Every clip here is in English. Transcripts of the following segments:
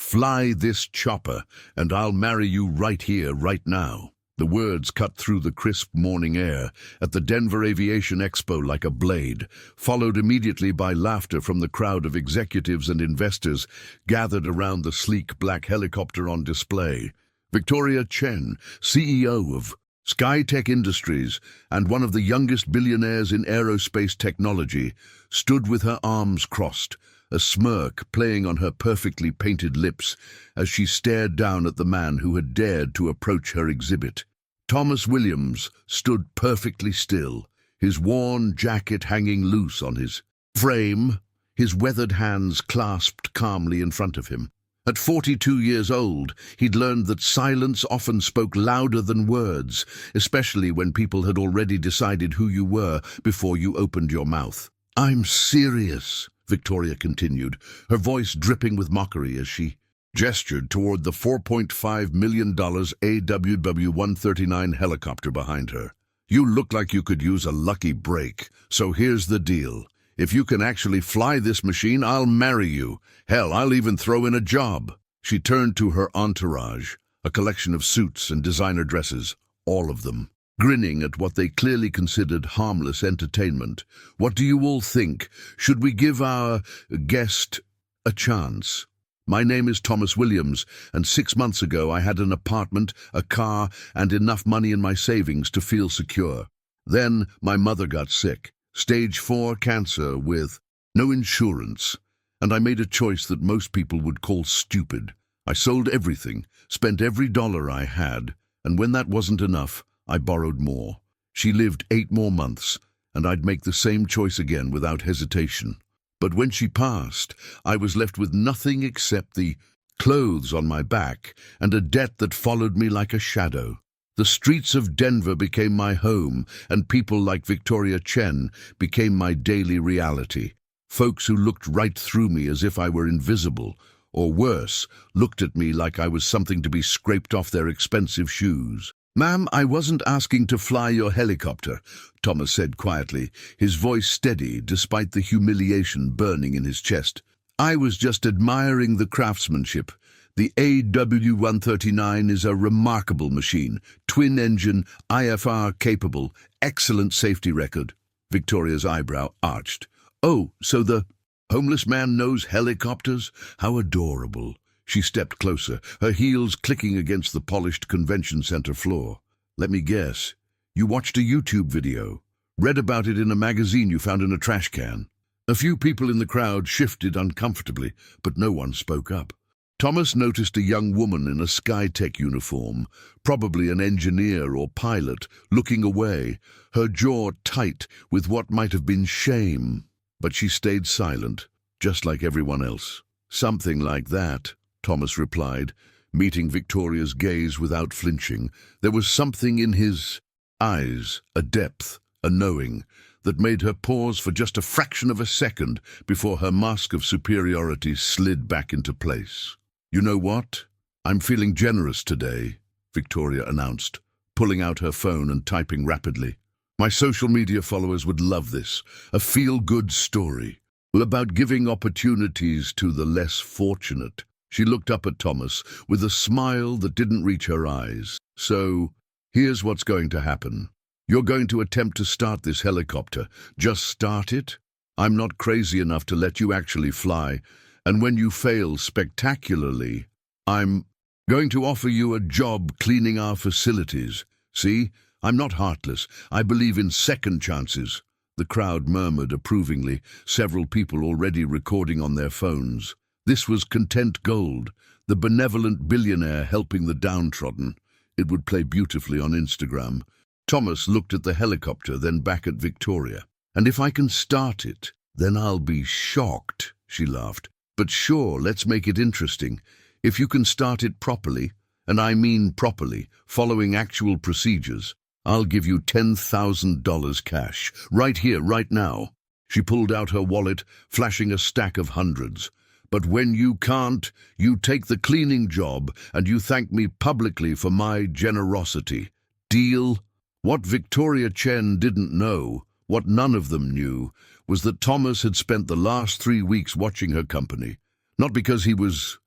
"Fly this chopper, and I'll marry you right here, right now." The words cut through the crisp morning air at the Denver Aviation Expo like a blade, followed immediately by laughter from the crowd of executives and investors gathered around the sleek black helicopter on display. Victoria Chen, CEO of SkyTech Industries and one of the youngest billionaires in aerospace technology, stood with her arms crossed, a smirk playing on her perfectly painted lips as she stared down at the man who had dared to approach her exhibit. Thomas Williams stood perfectly still, his worn jacket hanging loose on his frame, his weathered hands clasped calmly in front of him. At 42 years old, he'd learned that silence often spoke louder than words, especially when people had already decided who you were before you opened your mouth. "I'm serious," Victoria continued, her voice dripping with mockery as she gestured toward the $4.5 million AWW-139 helicopter behind her. "You look like you could use a lucky break, so here's the deal. If you can actually fly this machine, I'll marry you. Hell, I'll even throw in a job." She turned to her entourage, a collection of suits and designer dresses, all of them, grinning at what they clearly considered harmless entertainment. "What do you all think? Should we give our guest a chance? My name is Thomas Williams, and 6 months ago I had an apartment, a car, and enough money in my savings to feel secure. Then my mother got sick. Stage 4 cancer with no insurance, and I made a choice that most people would call stupid. I sold everything, spent every dollar I had, and when that wasn't enough, I borrowed more. She lived 8 more months, and I'd make the same choice again without hesitation. But when she passed, I was left with nothing except the clothes on my back and a debt that followed me like a shadow. The streets of Denver became my home, and people like Victoria Chen became my daily reality. Folks who looked right through me as if I were invisible, or worse, looked at me like I was something to be scraped off their expensive shoes. "Ma'am, I wasn't asking to fly your helicopter," Thomas said quietly, his voice steady despite the humiliation burning in his chest. "I was just admiring the craftsmanship. The AW-139 is a remarkable machine, twin-engine, IFR capable, excellent safety record." Victoria's eyebrow arched. "Oh, so the homeless man knows helicopters? How adorable." She stepped closer, her heels clicking against the polished convention center floor. "Let me guess. You watched a YouTube video, read about it in a magazine you found in a trash can." A few people in the crowd shifted uncomfortably, but no one spoke up. Thomas noticed a young woman in a SkyTech uniform, probably an engineer or pilot, looking away, her jaw tight with what might have been shame. But she stayed silent, just like everyone else. "Something like that," Thomas replied, meeting Victoria's gaze without flinching. There was something in his eyes, a depth, a knowing, that made her pause for just a fraction of a second before her mask of superiority slid back into place. "You know what? I'm feeling generous today," Victoria announced, pulling out her phone and typing rapidly. "My social media followers would love this, a feel-good story about giving opportunities to the less fortunate." She looked up at Thomas with a smile that didn't reach her eyes. "So, here's what's going to happen. You're going to attempt to start this helicopter. Just start it. I'm not crazy enough to let you actually fly. And when you fail spectacularly, I'm going to offer you a job cleaning our facilities. See, I'm not heartless. I believe in second chances." The crowd murmured approvingly, several people already recording on their phones. This was content gold, the benevolent billionaire helping the downtrodden. It would play beautifully on Instagram. Thomas looked at the helicopter, then back at Victoria. "And if I can start it, then I'll be shocked," she laughed. "But sure, let's make it interesting. If you can start it properly, and I mean properly, following actual procedures, I'll give you $10,000 cash, right here, right now." She pulled out her wallet, flashing a stack of hundreds. "But when you can't, you take the cleaning job, and you thank me publicly for my generosity. Deal?" What Victoria Chen didn't know, what none of them knew, was that Thomas had spent the last 3 weeks watching her company. Not because he was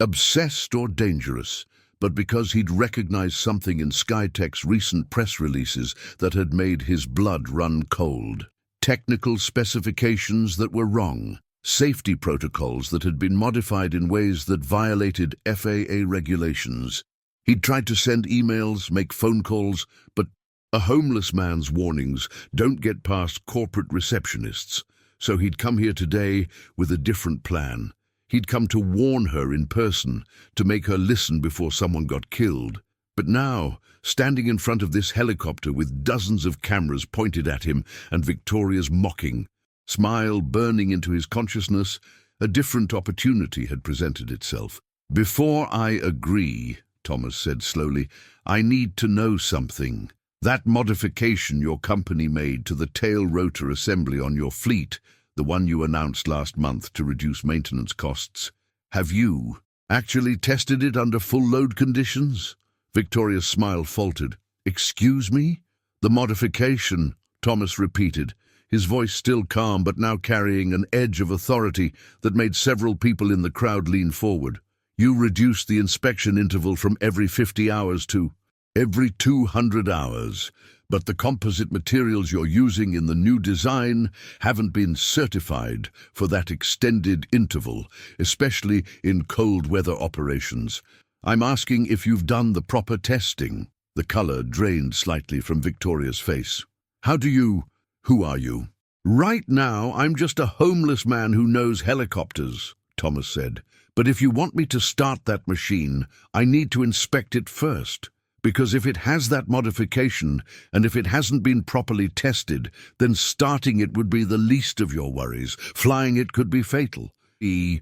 obsessed or dangerous, but because he'd recognized something in Skytech's recent press releases that had made his blood run cold. Technical specifications that were wrong, safety protocols that had been modified in ways that violated FAA regulations. He'd tried to send emails, make phone calls, but a homeless man's warnings don't get past corporate receptionists. So he'd come here today with a different plan. He'd come to warn her in person, to make her listen before someone got killed. But now, standing in front of this helicopter with dozens of cameras pointed at him and Victoria's mocking smile burning into his consciousness, a different opportunity had presented itself. "Before I agree," Thomas said slowly, "I need to know something. That modification your company made to the tail rotor assembly on your fleet, the one you announced last month to reduce maintenance costs, have you actually tested it under full load conditions?" Victoria's smile faltered. "Excuse me?" "The modification," Thomas repeated, his voice still calm but now carrying an edge of authority that made several people in the crowd lean forward. "You reduced the inspection interval from every 50 hours to every 200 hours. But the composite materials you're using in the new design haven't been certified for that extended interval, especially in cold weather operations. I'm asking if you've done the proper testing." The color drained slightly from Victoria's face. Who are you?" "Right now, I'm just a homeless man who knows helicopters," Thomas said. "But if you want me to start that machine, I need to inspect it first. Because if it has that modification, and if it hasn't been properly tested, then starting it would be the least of your worries. Flying it could be fatal." The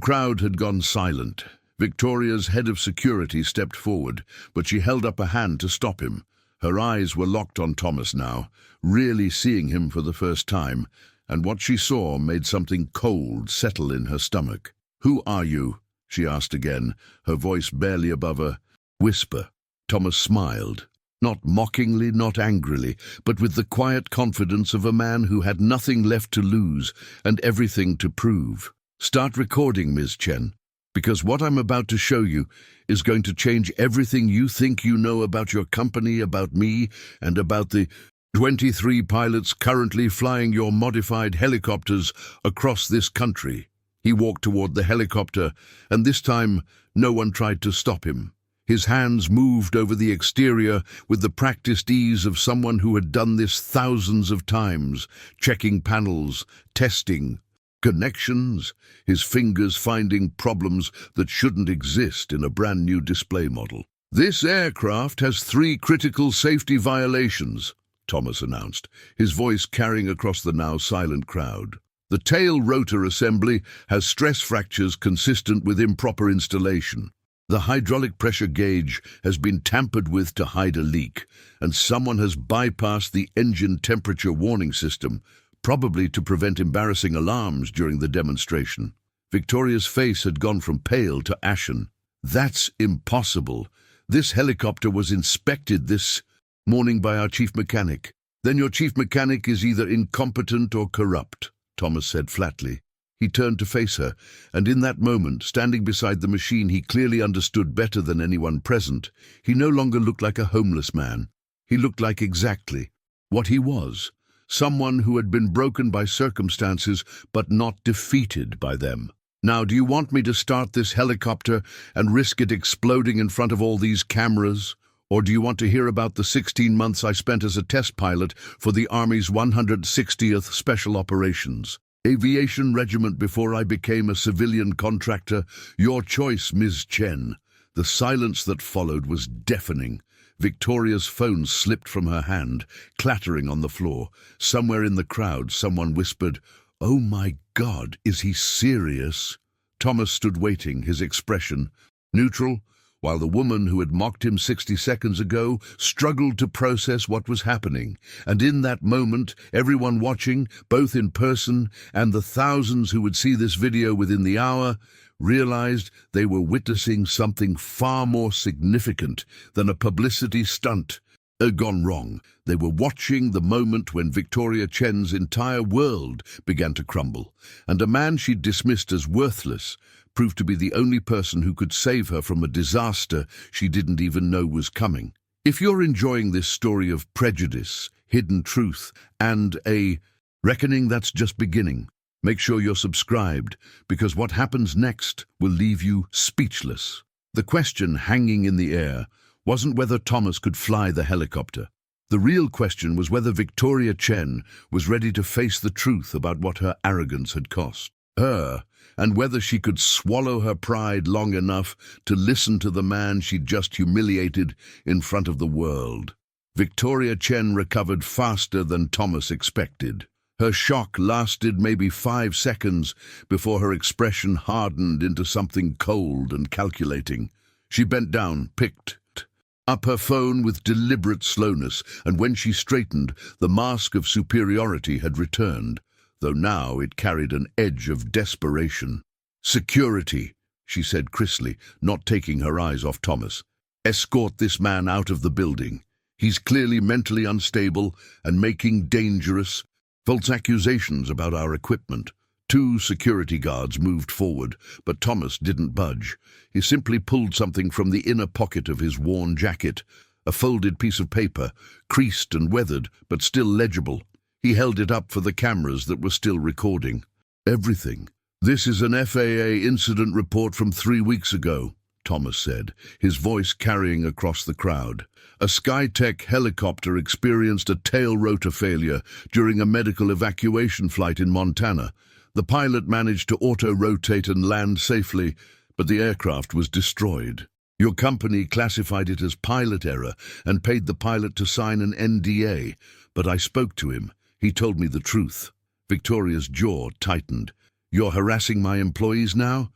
crowd had gone silent. Victoria's head of security stepped forward, but she held up a hand to stop him. Her eyes were locked on Thomas now, really seeing him for the first time, and what she saw made something cold settle in her stomach. "Who are you?" she asked again, her voice barely above a whisper. Thomas smiled, not mockingly, not angrily, but with the quiet confidence of a man who had nothing left to lose and everything to prove. "Start recording, Ms. Chen, because what I'm about to show you is going to change everything you think you know about your company, about me, and about the 23 pilots currently flying your modified helicopters across this country." He walked toward the helicopter, and this time no one tried to stop him. His hands moved over the exterior with the practiced ease of someone who had done this thousands of times, checking panels, testing connections, his fingers finding problems that shouldn't exist in a brand new display model. "This aircraft has 3 critical safety violations," Thomas announced, his voice carrying across the now silent crowd. "The tail rotor assembly has stress fractures consistent with improper installation. The hydraulic pressure gauge has been tampered with to hide a leak, and someone has bypassed the engine temperature warning system, probably to prevent embarrassing alarms during the demonstration." Victoria's face had gone from pale to ashen. "That's impossible. This helicopter was inspected this morning by our chief mechanic." "Then your chief mechanic is either incompetent or corrupt," Thomas said flatly. He turned to face her, and in that moment, standing beside the machine he clearly understood better than anyone present, he no longer looked like a homeless man. He looked like exactly what he was, someone who had been broken by circumstances but not defeated by them. "Now, do you want me to start this helicopter and risk it exploding in front of all these cameras? Or do you want to hear about the 16 months I spent as a test pilot for the Army's 160th Special Operations Aviation Regiment before I became a civilian contractor? Your choice, Ms. Chen." The silence that followed was deafening. Victoria's phone slipped from her hand, clattering on the floor. Somewhere in the crowd, someone whispered, "Oh my God, is he serious?" Thomas stood waiting, his expression neutral, while the woman who had mocked him 60 seconds ago struggled to process what was happening. And in that moment, everyone watching, both in person and the thousands who would see this video within the hour, realized they were witnessing something far more significant than a publicity stunt gone wrong. They were watching the moment when Victoria Chen's entire world began to crumble, and a man she'd dismissed as worthless, proved to be the only person who could save her from a disaster she didn't even know was coming. If you're enjoying this story of prejudice, hidden truth, and a reckoning that's just beginning, make sure you're subscribed, because what happens next will leave you speechless. The question hanging in the air wasn't whether Thomas could fly the helicopter. The real question was whether Victoria Chen was ready to face the truth about what her arrogance had cost her, and whether she could swallow her pride long enough to listen to the man she'd just humiliated in front of the world. Victoria Chen recovered faster than Thomas expected. Her shock lasted maybe 5 seconds before her expression hardened into something cold and calculating. She bent down, picked up her phone with deliberate slowness, and when she straightened, the mask of superiority had returned, though now it carried an edge of desperation. "Security," she said crisply, not taking her eyes off Thomas. "Escort this man out of the building. He's clearly mentally unstable and making dangerous, false accusations about our equipment." 2 security guards moved forward, but Thomas didn't budge. He simply pulled something from the inner pocket of his worn jacket, a folded piece of paper, creased and weathered, but still legible. He held it up for the cameras that were still recording. "Everything. This is an FAA incident report from 3 weeks ago," Thomas said, his voice carrying across the crowd. "A Skytech helicopter experienced a tail rotor failure during a medical evacuation flight in Montana. The pilot managed to auto-rotate and land safely, but the aircraft was destroyed. Your company classified it as pilot error and paid the pilot to sign an NDA, but I spoke to him. He told me the truth." Victoria's jaw tightened. "You're harassing my employees now?"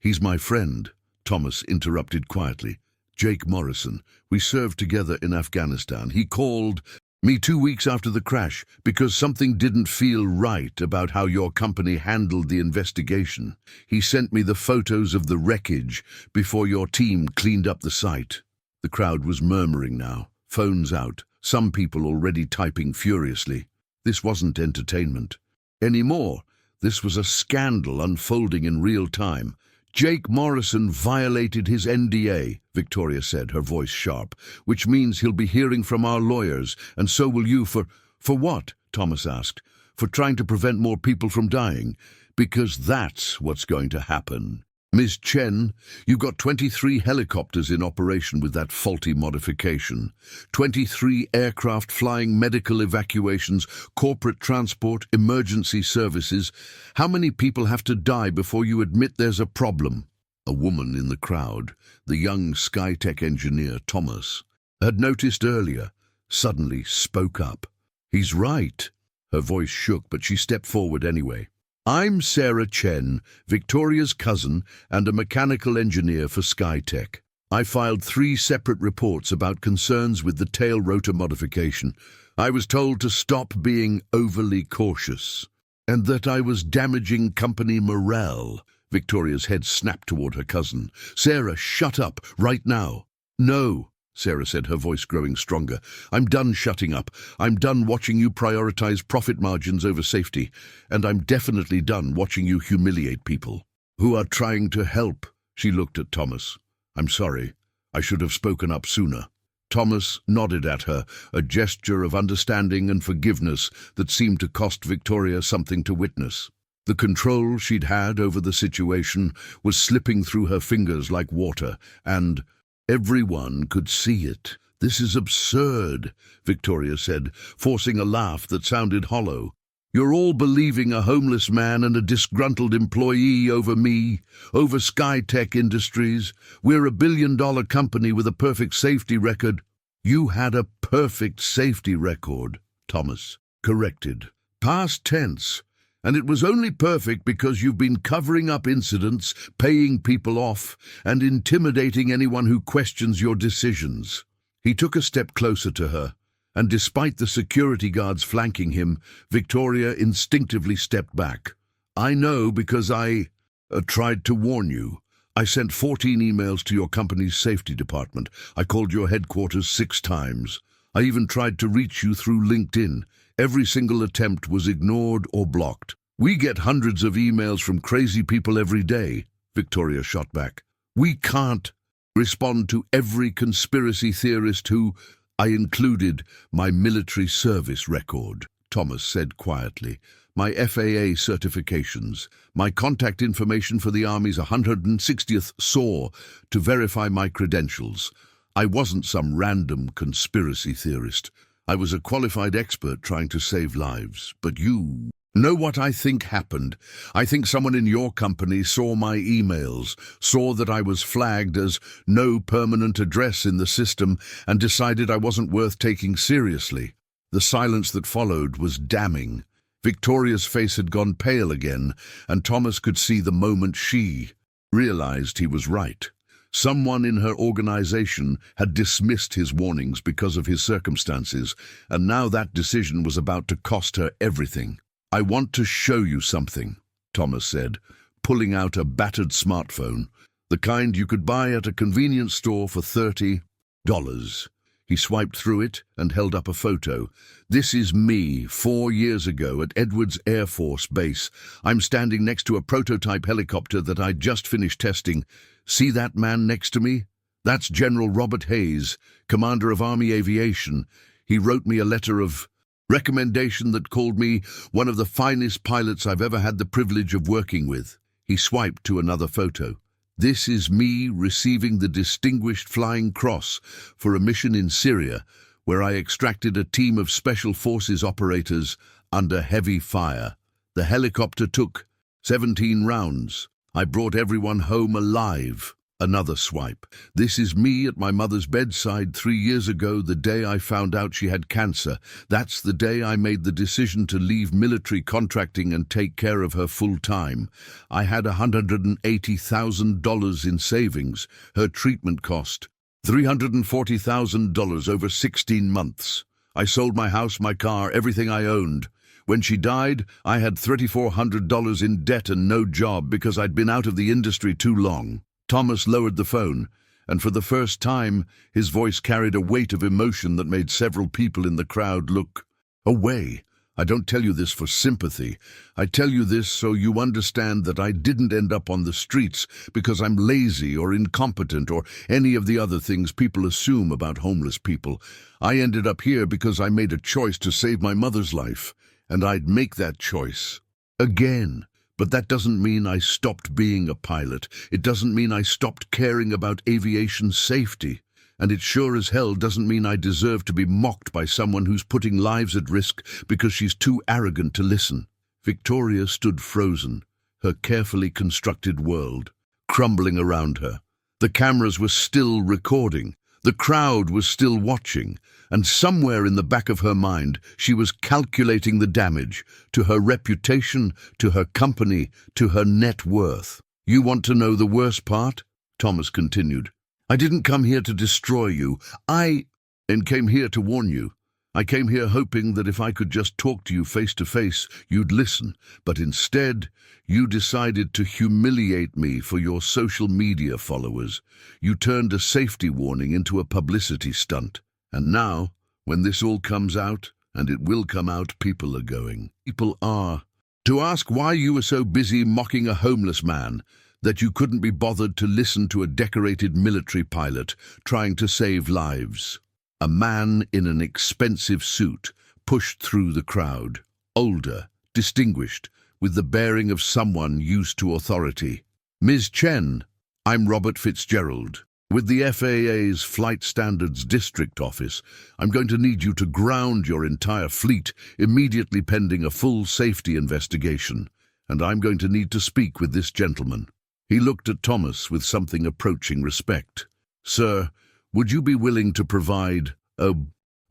He's my friend," Thomas interrupted quietly. "Jake Morrison. We served together in Afghanistan. He called me 2 weeks after the crash because something didn't feel right about how your company handled the investigation. He sent me the photos of the wreckage before your team cleaned up the site." The crowd was murmuring now, phones out, some people already typing furiously. This wasn't entertainment anymore. This was a scandal unfolding in real time. "Jake Morrison violated his NDA," Victoria said, her voice sharp, "which means he'll be hearing from our lawyers, and so will you for what?" Thomas asked. "For trying to prevent more people from dying. Because that's what's going to happen. Ms. Chen, you've got 23 helicopters in operation with that faulty modification. 23 aircraft flying medical evacuations, corporate transport, emergency services. How many people have to die before you admit there's a problem?" A woman in the crowd, the young Skytech engineer Thomas, had noticed earlier, suddenly spoke up. "He's right." Her voice shook, but she stepped forward anyway. "I'm Sarah Chen, Victoria's cousin and a mechanical engineer for Skytech. I filed 3 separate reports about concerns with the tail rotor modification. I was told to stop being overly cautious, and that I was damaging company morale." Victoria's head snapped toward her cousin. "Sarah, shut up, right now." "No," Sarah said, her voice growing stronger. "I'm done shutting up. I'm done watching you prioritize profit margins over safety. And I'm definitely done watching you humiliate people who are trying to help." She looked at Thomas. "I'm sorry. I should have spoken up sooner." Thomas nodded at her, a gesture of understanding and forgiveness that seemed to cost Victoria something to witness. The control she'd had over the situation was slipping through her fingers like water, and everyone could see it. "This is absurd," Victoria said, forcing a laugh that sounded hollow. "You're all believing a homeless man and a disgruntled employee over me, over Skytech Industries. We're a billion-dollar company with a perfect safety record." "You had a perfect safety record," Thomas corrected. "Past tense. And it was only perfect because you've been covering up incidents, paying people off, and intimidating anyone who questions your decisions." He took a step closer to her, and despite the security guards flanking him, Victoria instinctively stepped back. "I know because I tried to warn you. I sent 14 emails to your company's safety department. I called your headquarters 6 times. I even tried to reach you through LinkedIn. Every single attempt was ignored or blocked." We get hundreds of emails from crazy people every day, Victoria shot back. We can't respond to every conspiracy theorist who I included my military service record, Thomas said quietly. My FAA certifications, my contact information for the Army's 160th SOAR to verify my credentials. I wasn't some random conspiracy theorist. I was a qualified expert trying to save lives. But you know what I think happened? I think someone in your company saw my emails, saw that I was flagged as no permanent address in the system, and decided I wasn't worth taking seriously. The silence that followed was damning. Victoria's face had gone pale again, and Thomas could see the moment she realized he was right. Someone in her organization had dismissed his warnings because of his circumstances, and now that decision was about to cost her everything. I want to show you something, Thomas said, pulling out a battered smartphone, the kind you could buy at a convenience store for $30. He swiped through it and held up a photo. This is me 4 years ago at Edwards Air Force Base. I'm standing next to a prototype helicopter that I just finished testing. See that man next to me? That's General Robert Hayes, Commander of Army Aviation. He wrote me a letter of recommendation that called me one of the finest pilots I've ever had the privilege of working with. He swiped to another photo. This is me receiving the Distinguished Flying Cross for a mission in Syria, where I extracted a team of Special Forces operators under heavy fire. The helicopter took 17 rounds. I brought everyone home alive. Another swipe. This is me at my mother's bedside 3 years ago, the day I found out she had cancer. That's the day I made the decision to leave military contracting and take care of her full time. I had $180,000 in savings. Her treatment cost $340,000 over 16 months. I sold my house, my car, everything I owned. When she died, I had $3,400 in debt and no job because I'd been out of the industry too long. Thomas lowered the phone, and for the first time, his voice carried a weight of emotion that made several people in the crowd look away. I don't tell you this for sympathy. I tell you this so you understand that I didn't end up on the streets because I'm lazy or incompetent or any of the other things people assume about homeless people. I ended up here because I made a choice to save my mother's life, and I'd make that choice again. But that doesn't mean I stopped being a pilot. It doesn't mean I stopped caring about aviation safety. And it sure as hell doesn't mean I deserve to be mocked by someone who's putting lives at risk because she's too arrogant to listen. Victoria stood frozen, her carefully constructed world crumbling around her. The cameras were still recording. The crowd was still watching, and somewhere in the back of her mind she was calculating the damage to her reputation, to her company, to her net worth. You want to know the worst part? Thomas continued. I didn't come here to destroy you. I came here to warn you. I came here hoping that if I could just talk to you face to face, you'd listen. But instead, you decided to humiliate me for your social media followers. You turned a safety warning into a publicity stunt. And now, when this all comes out, and it will come out, people are to ask why you were so busy mocking a homeless man that you couldn't be bothered to listen to a decorated military pilot trying to save lives. A man in an expensive suit pushed through the crowd, older, distinguished, with the bearing of someone used to authority. Ms. Chen, I'm Robert Fitzgerald. With the FAA's Flight Standards District Office, I'm going to need you to ground your entire fleet immediately pending a full safety investigation, and I'm going to need to speak with this gentleman. He looked at Thomas with something approaching respect. Sir, would you be willing to provide a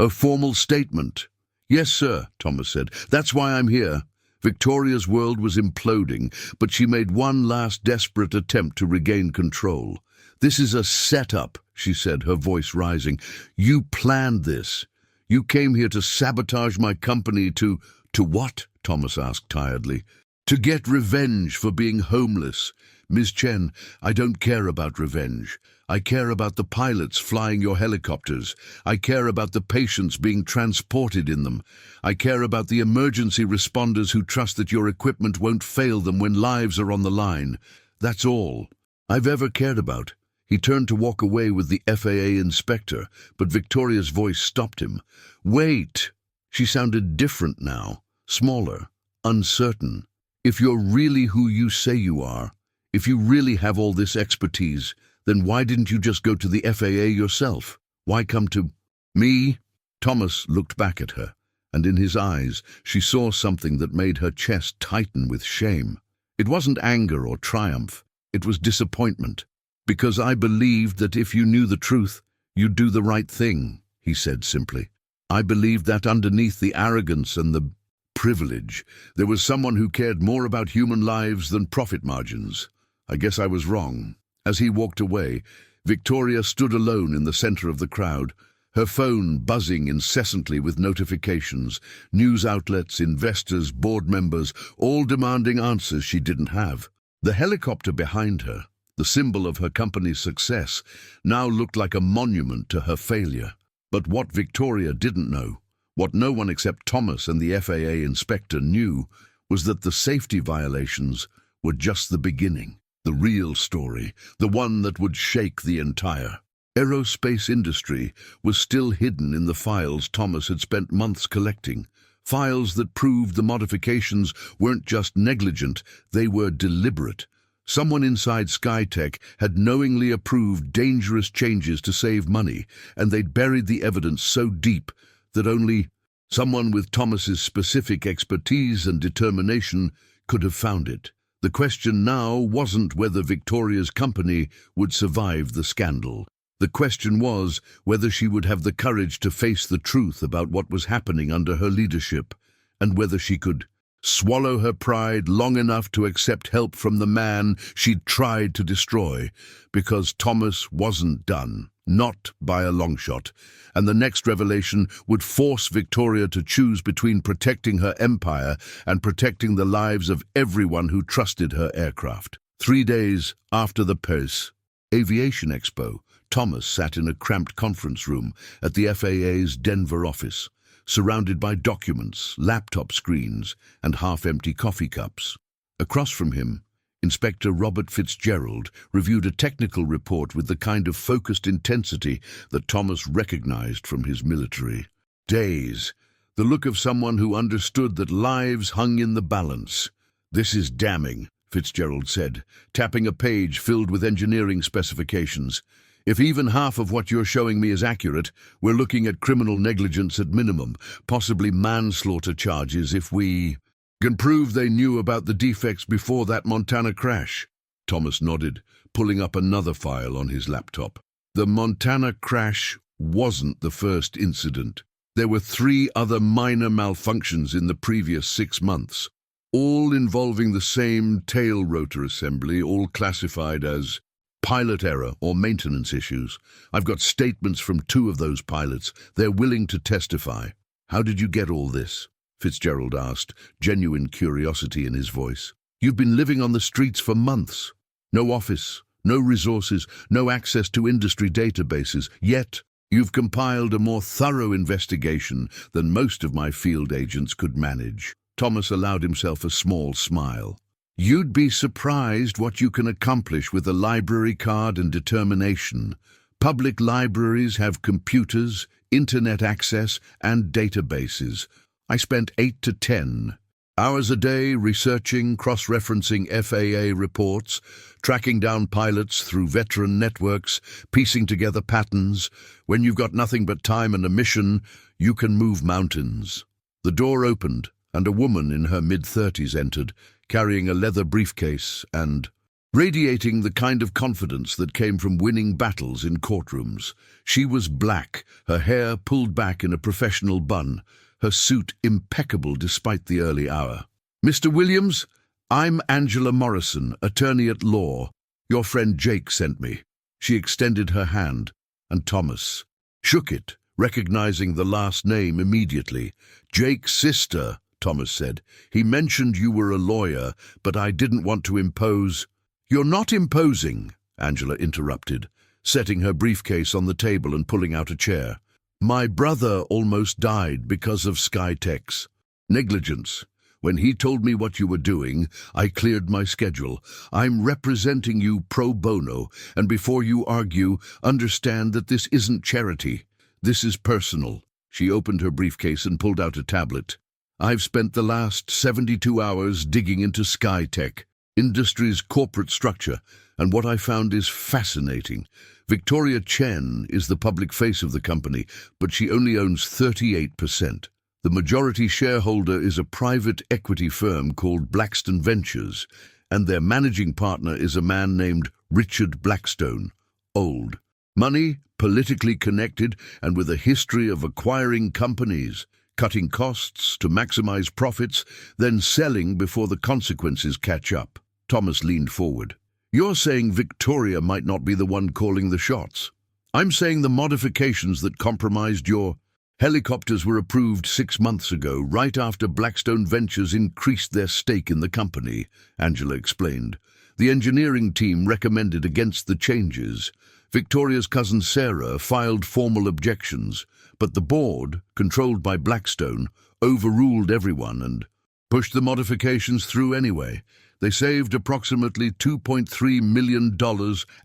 formal statement? Yes, sir, Thomas said. That's why I'm here. Victoria's world was imploding, but she made one last desperate attempt to regain control. This is a setup, she said, her voice rising. You planned this. You came here to sabotage my company to what? Thomas asked tiredly. To get revenge for being homeless, Ms. Chen, I don't care about revenge. I care about the pilots flying your helicopters. I care about the patients being transported in them. I care about the emergency responders who trust that your equipment won't fail them when lives are on the line. That's all I've ever cared about." He turned to walk away with the FAA inspector, but Victoria's voice stopped him. "Wait!" She sounded different now, smaller, uncertain. "If you're really who you say you are, if you really have all this expertise, then why didn't you just go to the FAA yourself? Why come to me?" Thomas looked back at her, and in his eyes she saw something that made her chest tighten with shame. It wasn't anger or triumph, it was disappointment. "Because I believed that if you knew the truth, you'd do the right thing," he said simply. "I believed that underneath the arrogance and the privilege, there was someone who cared more about human lives than profit margins. I guess I was wrong." As he walked away, Victoria stood alone in the center of the crowd, her phone buzzing incessantly with notifications, news outlets, investors, board members, all demanding answers she didn't have. The helicopter behind her, the symbol of her company's success, now looked like a monument to her failure. But what Victoria didn't know, what no one except Thomas and the FAA inspector knew, was that the safety violations were just the beginning. The real story, the one that would shake the entire aerospace industry, was still hidden in the files Thomas had spent months collecting. Files that proved the modifications weren't just negligent, they were deliberate. Someone inside Skytech had knowingly approved dangerous changes to save money, and they'd buried the evidence so deep that only someone with Thomas's specific expertise and determination could have found it. The question now wasn't whether Victoria's company would survive the scandal. The question was whether she would have the courage to face the truth about what was happening under her leadership, and whether she could swallow her pride long enough to accept help from the man she'd tried to destroy, because Thomas wasn't done, not by a long shot, and the next revelation would force Victoria to choose between protecting her empire and protecting the lives of everyone who trusted her aircraft. 3 days after the Paris Aviation Expo, Thomas sat in a cramped conference room at the FAA's Denver office, surrounded by documents, laptop screens, and half-empty coffee cups. Across from him, Inspector Robert Fitzgerald reviewed a technical report with the kind of focused intensity that Thomas recognized from his military days, the look of someone who understood that lives hung in the balance. "This is damning," Fitzgerald said, tapping a page filled with engineering specifications. "If even half of what you're showing me is accurate, we're looking at criminal negligence at minimum, possibly manslaughter charges if we can prove they knew about the defects before that Montana crash." Thomas nodded, pulling up another file on his laptop. The Montana crash wasn't the first incident. There were 3 other minor malfunctions in the previous 6 months, all involving the same tail rotor assembly, all classified as pilot error or maintenance issues. I've got statements from 2 of those pilots. They're willing to testify. "How did you get all this?" Fitzgerald asked, genuine curiosity in his voice. "You've been living on the streets for months. No office, no resources, no access to industry databases. Yet, you've compiled a more thorough investigation than most of my field agents could manage." Thomas allowed himself a small smile. "You'd be surprised what you can accomplish with a library card and determination. Public libraries have computers, internet access, and databases. I spent 8 to 10 hours a day researching, cross-referencing FAA reports, tracking down pilots through veteran networks, piecing together patterns. When you've got nothing but time and a mission, you can move mountains." The door opened, and a woman in her mid-30s entered, carrying a leather briefcase and radiating the kind of confidence that came from winning battles in courtrooms. She was black, her hair pulled back in a professional bun, her suit impeccable despite the early hour. "Mr. Williams, I'm Angela Morrison, attorney at law. Your friend Jake sent me." She extended her hand, and Thomas shook it, recognizing the last name immediately. "Jake's sister," Thomas said. "He mentioned you were a lawyer, but I didn't want to impose." "You're not imposing," Angela interrupted, setting her briefcase on the table and pulling out a chair. "My brother almost died because of Skytech's negligence. When he told me what you were doing, I cleared my schedule. I'm representing you pro bono, and before you argue, understand that this isn't charity. This is personal." She opened her briefcase and pulled out a tablet. "I've spent the last 72 hours digging into Skytech, industry's corporate structure, and what I found is fascinating. Victoria Chen is the public face of the company, but she only owns 38%. The majority shareholder is a private equity firm called Blackstone Ventures, and their managing partner is a man named Richard Blackstone. Old. Money, politically connected, and with a history of acquiring companies, cutting costs to maximize profits, then selling before the consequences catch up." Thomas leaned forward. "You're saying Victoria might not be the one calling the shots. I'm saying the modifications that compromised your helicopters were approved 6 months ago, right after Blackstone Ventures increased their stake in the company," Angela explained. "The engineering team recommended against the changes. Victoria's cousin Sarah filed formal objections, but the board, controlled by Blackstone, overruled everyone and pushed the modifications through anyway. They saved approximately $2.3 million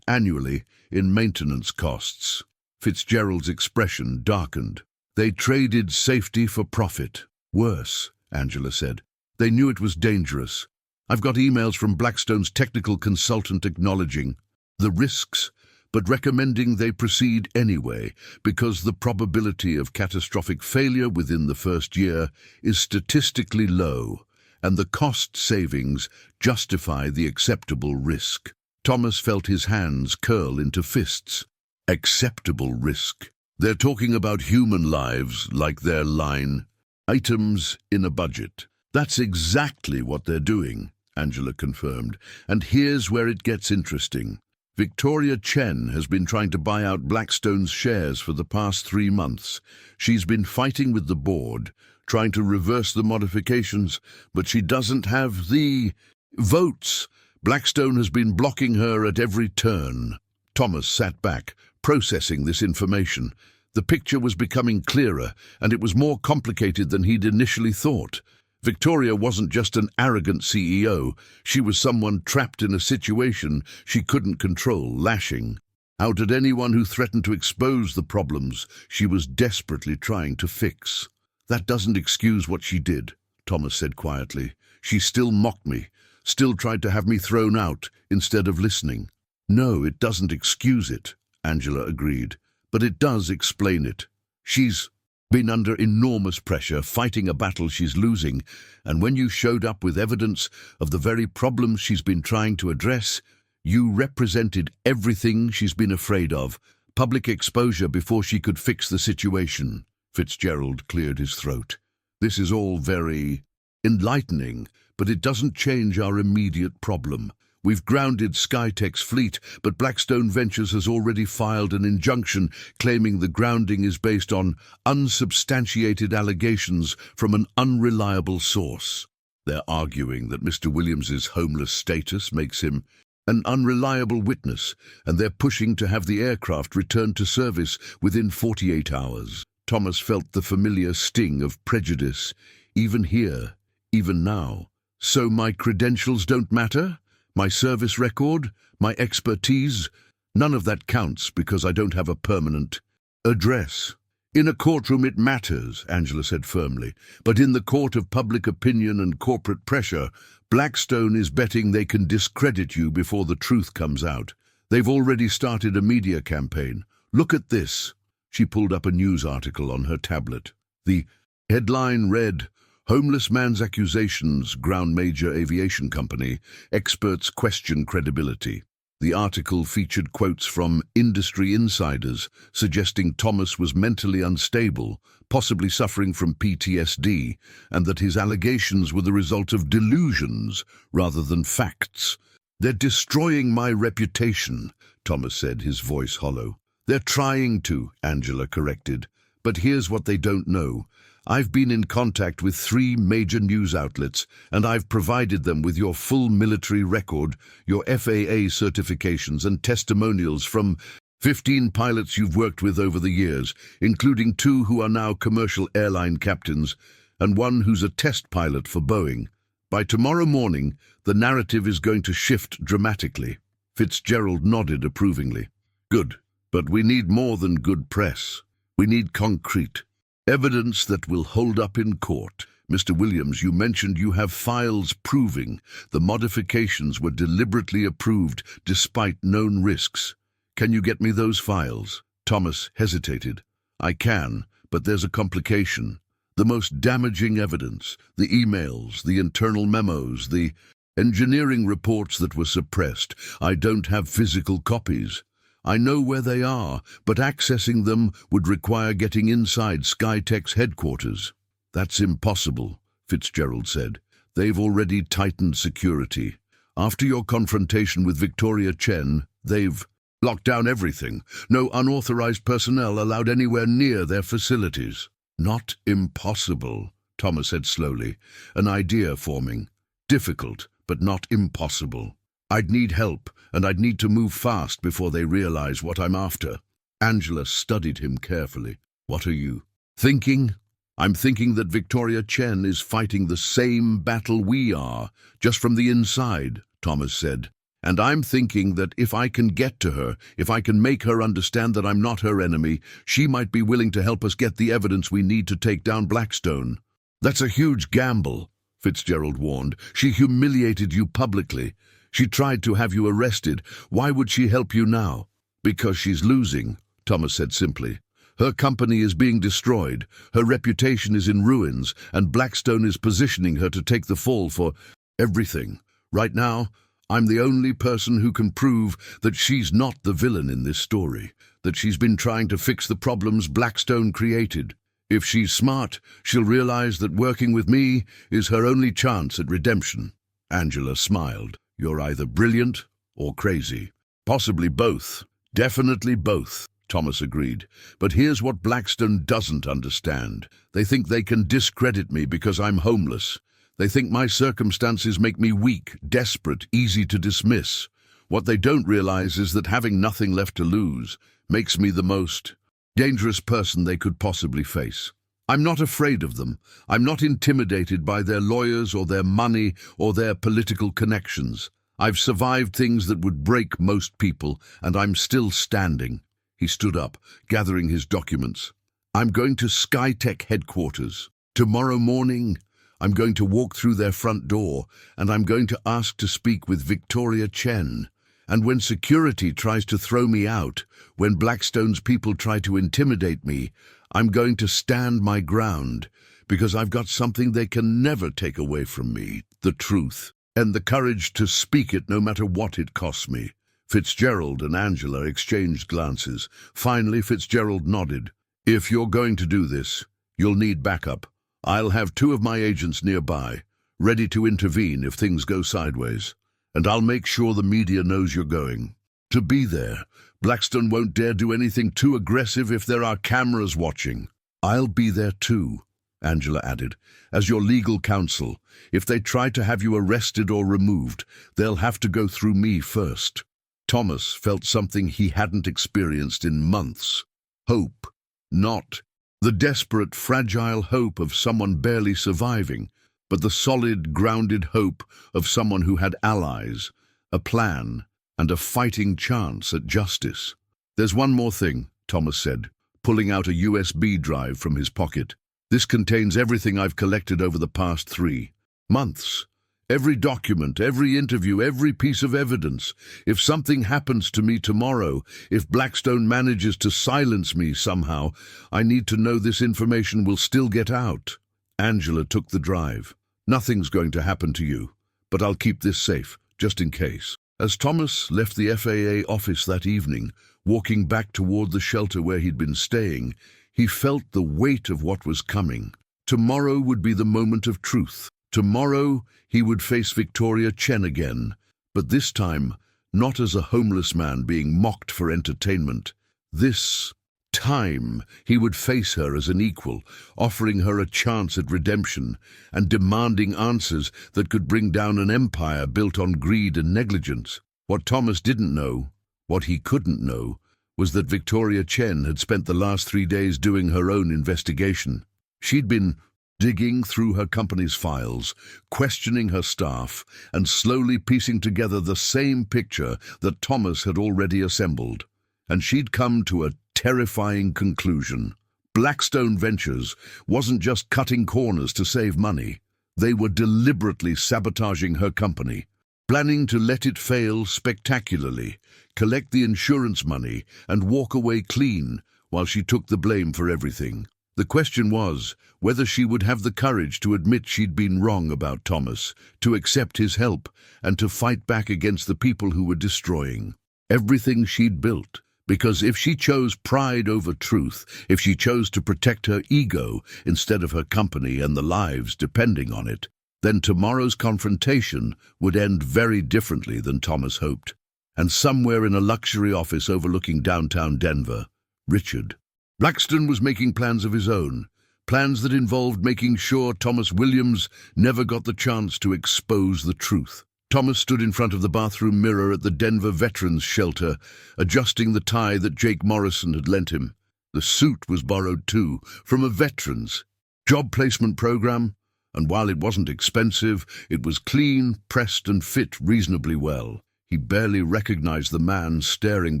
annually in maintenance costs." Fitzgerald's expression darkened. "They traded safety for profit. Worse," Angela said. "They knew it was dangerous. I've got emails from Blackstone's technical consultant acknowledging the risks, but recommending they proceed anyway because the probability of catastrophic failure within the first year is statistically low, and the cost savings justify the acceptable risk." Thomas felt his hands curl into fists. Acceptable risk. They're talking about human lives, like their line items in a budget. "That's exactly what they're doing," Angela confirmed. "And here's where it gets interesting. Victoria Chen has been trying to buy out Blackstone's shares for the past 3 months. She's been fighting with the board, trying to reverse the modifications, but she doesn't have the votes. Blackstone has been blocking her at every turn." Thomas sat back, processing this information. The picture was becoming clearer, and it was more complicated than he'd initially thought. Victoria wasn't just an arrogant CEO. She was someone trapped in a situation she couldn't control, lashing out at anyone who threatened to expose the problems she was desperately trying to fix. "That doesn't excuse what she did," Thomas said quietly. "She still mocked me, still tried to have me thrown out instead of listening." "No, it doesn't excuse it," Angela agreed, "but it does explain it. She's been under enormous pressure, fighting a battle she's losing, and when you showed up with evidence of the very problems she's been trying to address, you represented everything she's been afraid of, public exposure before she could fix the situation." Fitzgerald cleared his throat. "This is all very enlightening, but it doesn't change our immediate problem. We've grounded Skytech's fleet, but Blackstone Ventures has already filed an injunction claiming the grounding is based on unsubstantiated allegations from an unreliable source. They're arguing that Mr. Williams's homeless status makes him an unreliable witness, and they're pushing to have the aircraft returned to service within 48 hours. Thomas felt the familiar sting of prejudice, even here, even now. "So my credentials don't matter? My service record? My expertise? None of that counts because I don't have a permanent address." "In a courtroom it matters," Angela said firmly, "but in the court of public opinion and corporate pressure, Blackstone is betting they can discredit you before the truth comes out. They've already started a media campaign. Look at this." She pulled up a news article on her tablet. The headline read, "Homeless man's accusations ground major aviation company. Experts question credibility." The article featured quotes from industry insiders suggesting Thomas was mentally unstable, possibly suffering from PTSD, and that his allegations were the result of delusions rather than facts. "They're destroying my reputation," Thomas said, his voice hollow. "They're trying to," Angela corrected. "But here's what they don't know. I've been in contact with 3 major news outlets, and I've provided them with your full military record, your FAA certifications and testimonials from 15 pilots you've worked with over the years, including 2 who are now commercial airline captains, and 1 who's a test pilot for Boeing. By tomorrow morning, the narrative is going to shift dramatically. Fitzgerald nodded approvingly. Good, but we need more than good press. We need concrete evidence that will hold up in court. Mr. Williams, you mentioned you have files proving the modifications were deliberately approved despite known risks. Can you get me those files? Thomas hesitated. I can, but there's a complication. The most damaging evidence, the emails, the internal memos, the engineering reports that were suppressed. I don't have physical copies. I know where they are, but accessing them would require getting inside Skytech's headquarters. That's impossible, Fitzgerald said. They've already tightened security. After your confrontation with Victoria Chen, they've locked down everything. No unauthorized personnel allowed anywhere near their facilities. Not impossible, Thomas said slowly, an idea forming. Difficult, but not impossible. I'd need help, and I'd need to move fast before they realize what I'm after. Angela studied him carefully. What are you thinking? I'm thinking that Victoria Chen is fighting the same battle we are, just from the inside, Thomas said. And I'm thinking that if I can get to her, if I can make her understand that I'm not her enemy, she might be willing to help us get the evidence we need to take down Blackstone. That's a huge gamble, Fitzgerald warned. She humiliated you publicly. She tried to have you arrested. Why would she help you now? Because she's losing, Thomas said simply. Her company is being destroyed. Her reputation is in ruins, and Blackstone is positioning her to take the fall for everything. Right now, I'm the only person who can prove that she's not the villain in this story, that she's been trying to fix the problems Blackstone created. If she's smart, she'll realize that working with me is her only chance at redemption. Angela smiled. You're either brilliant or crazy. Possibly both. Definitely both, Thomas agreed. But here's what Blackstone doesn't understand. They think they can discredit me because I'm homeless. They think my circumstances make me weak, desperate, easy to dismiss. What they don't realize is that having nothing left to lose makes me the most dangerous person they could possibly face. I'm not afraid of them. I'm not intimidated by their lawyers or their money or their political connections. I've survived things that would break most people, and I'm still standing. He stood up, gathering his documents. I'm going to Skytech headquarters. Tomorrow morning, I'm going to walk through their front door, and I'm going to ask to speak with Victoria Chen. And when security tries to throw me out, when Blackstone's people try to intimidate me, I'm going to stand my ground, because I've got something they can never take away from me, the truth, and the courage to speak it no matter what it costs me. Fitzgerald and Angela exchanged glances. Finally, Fitzgerald nodded. If you're going to do this, you'll need backup. I'll have 2 of my agents nearby, ready to intervene if things go sideways. And I'll make sure the media knows you're going. To be there, Blackstone won't dare do anything too aggressive if there are cameras watching. I'll be there too, Angela added, as your legal counsel. If they try to have you arrested or removed, they'll have to go through me first. Thomas felt something he hadn't experienced in months. Hope. Not the desperate, fragile hope of someone barely surviving, but the solid, grounded hope of someone who had allies, a plan, and a fighting chance at justice. There's one more thing, Thomas said, pulling out a USB drive from his pocket. This contains everything I've collected over the past 3 months. Every document, every interview, every piece of evidence. If something happens to me tomorrow, if Blackstone manages to silence me somehow, I need to know this information will still get out. Angela took the drive. Nothing's going to happen to you, but I'll keep this safe, just in case. As Thomas left the FAA office that evening, walking back toward the shelter where he'd been staying, he felt the weight of what was coming. Tomorrow would be the moment of truth. Tomorrow he would face Victoria Chen again, but this time not as a homeless man being mocked for entertainment. This time he would face her as an equal, offering her a chance at redemption and demanding answers that could bring down an empire built on greed and negligence. What Thomas didn't know, what he couldn't know, was that Victoria Chen had spent the last 3 days doing her own investigation. She'd been digging through her company's files, questioning her staff, and slowly piecing together the same picture that Thomas had already assembled. And she'd come to a terrifying conclusion. Blackstone Ventures wasn't just cutting corners to save money. They were deliberately sabotaging her company, planning to let it fail spectacularly, collect the insurance money, and walk away clean while she took the blame for everything. The question was whether she would have the courage to admit she'd been wrong about Thomas, to accept his help, and to fight back against the people who were destroying everything she'd built. Because if she chose pride over truth, if she chose to protect her ego instead of her company and the lives depending on it, then tomorrow's confrontation would end very differently than Thomas hoped. And somewhere in a luxury office overlooking downtown Denver, Richard Blackstone was making plans of his own, plans that involved making sure Thomas Williams never got the chance to expose the truth. Thomas stood in front of the bathroom mirror at the Denver Veterans Shelter, adjusting the tie that Jake Morrison had lent him. The suit was borrowed too, from a veterans job placement program, and while it wasn't expensive, it was clean, pressed, and fit reasonably well. He barely recognized the man staring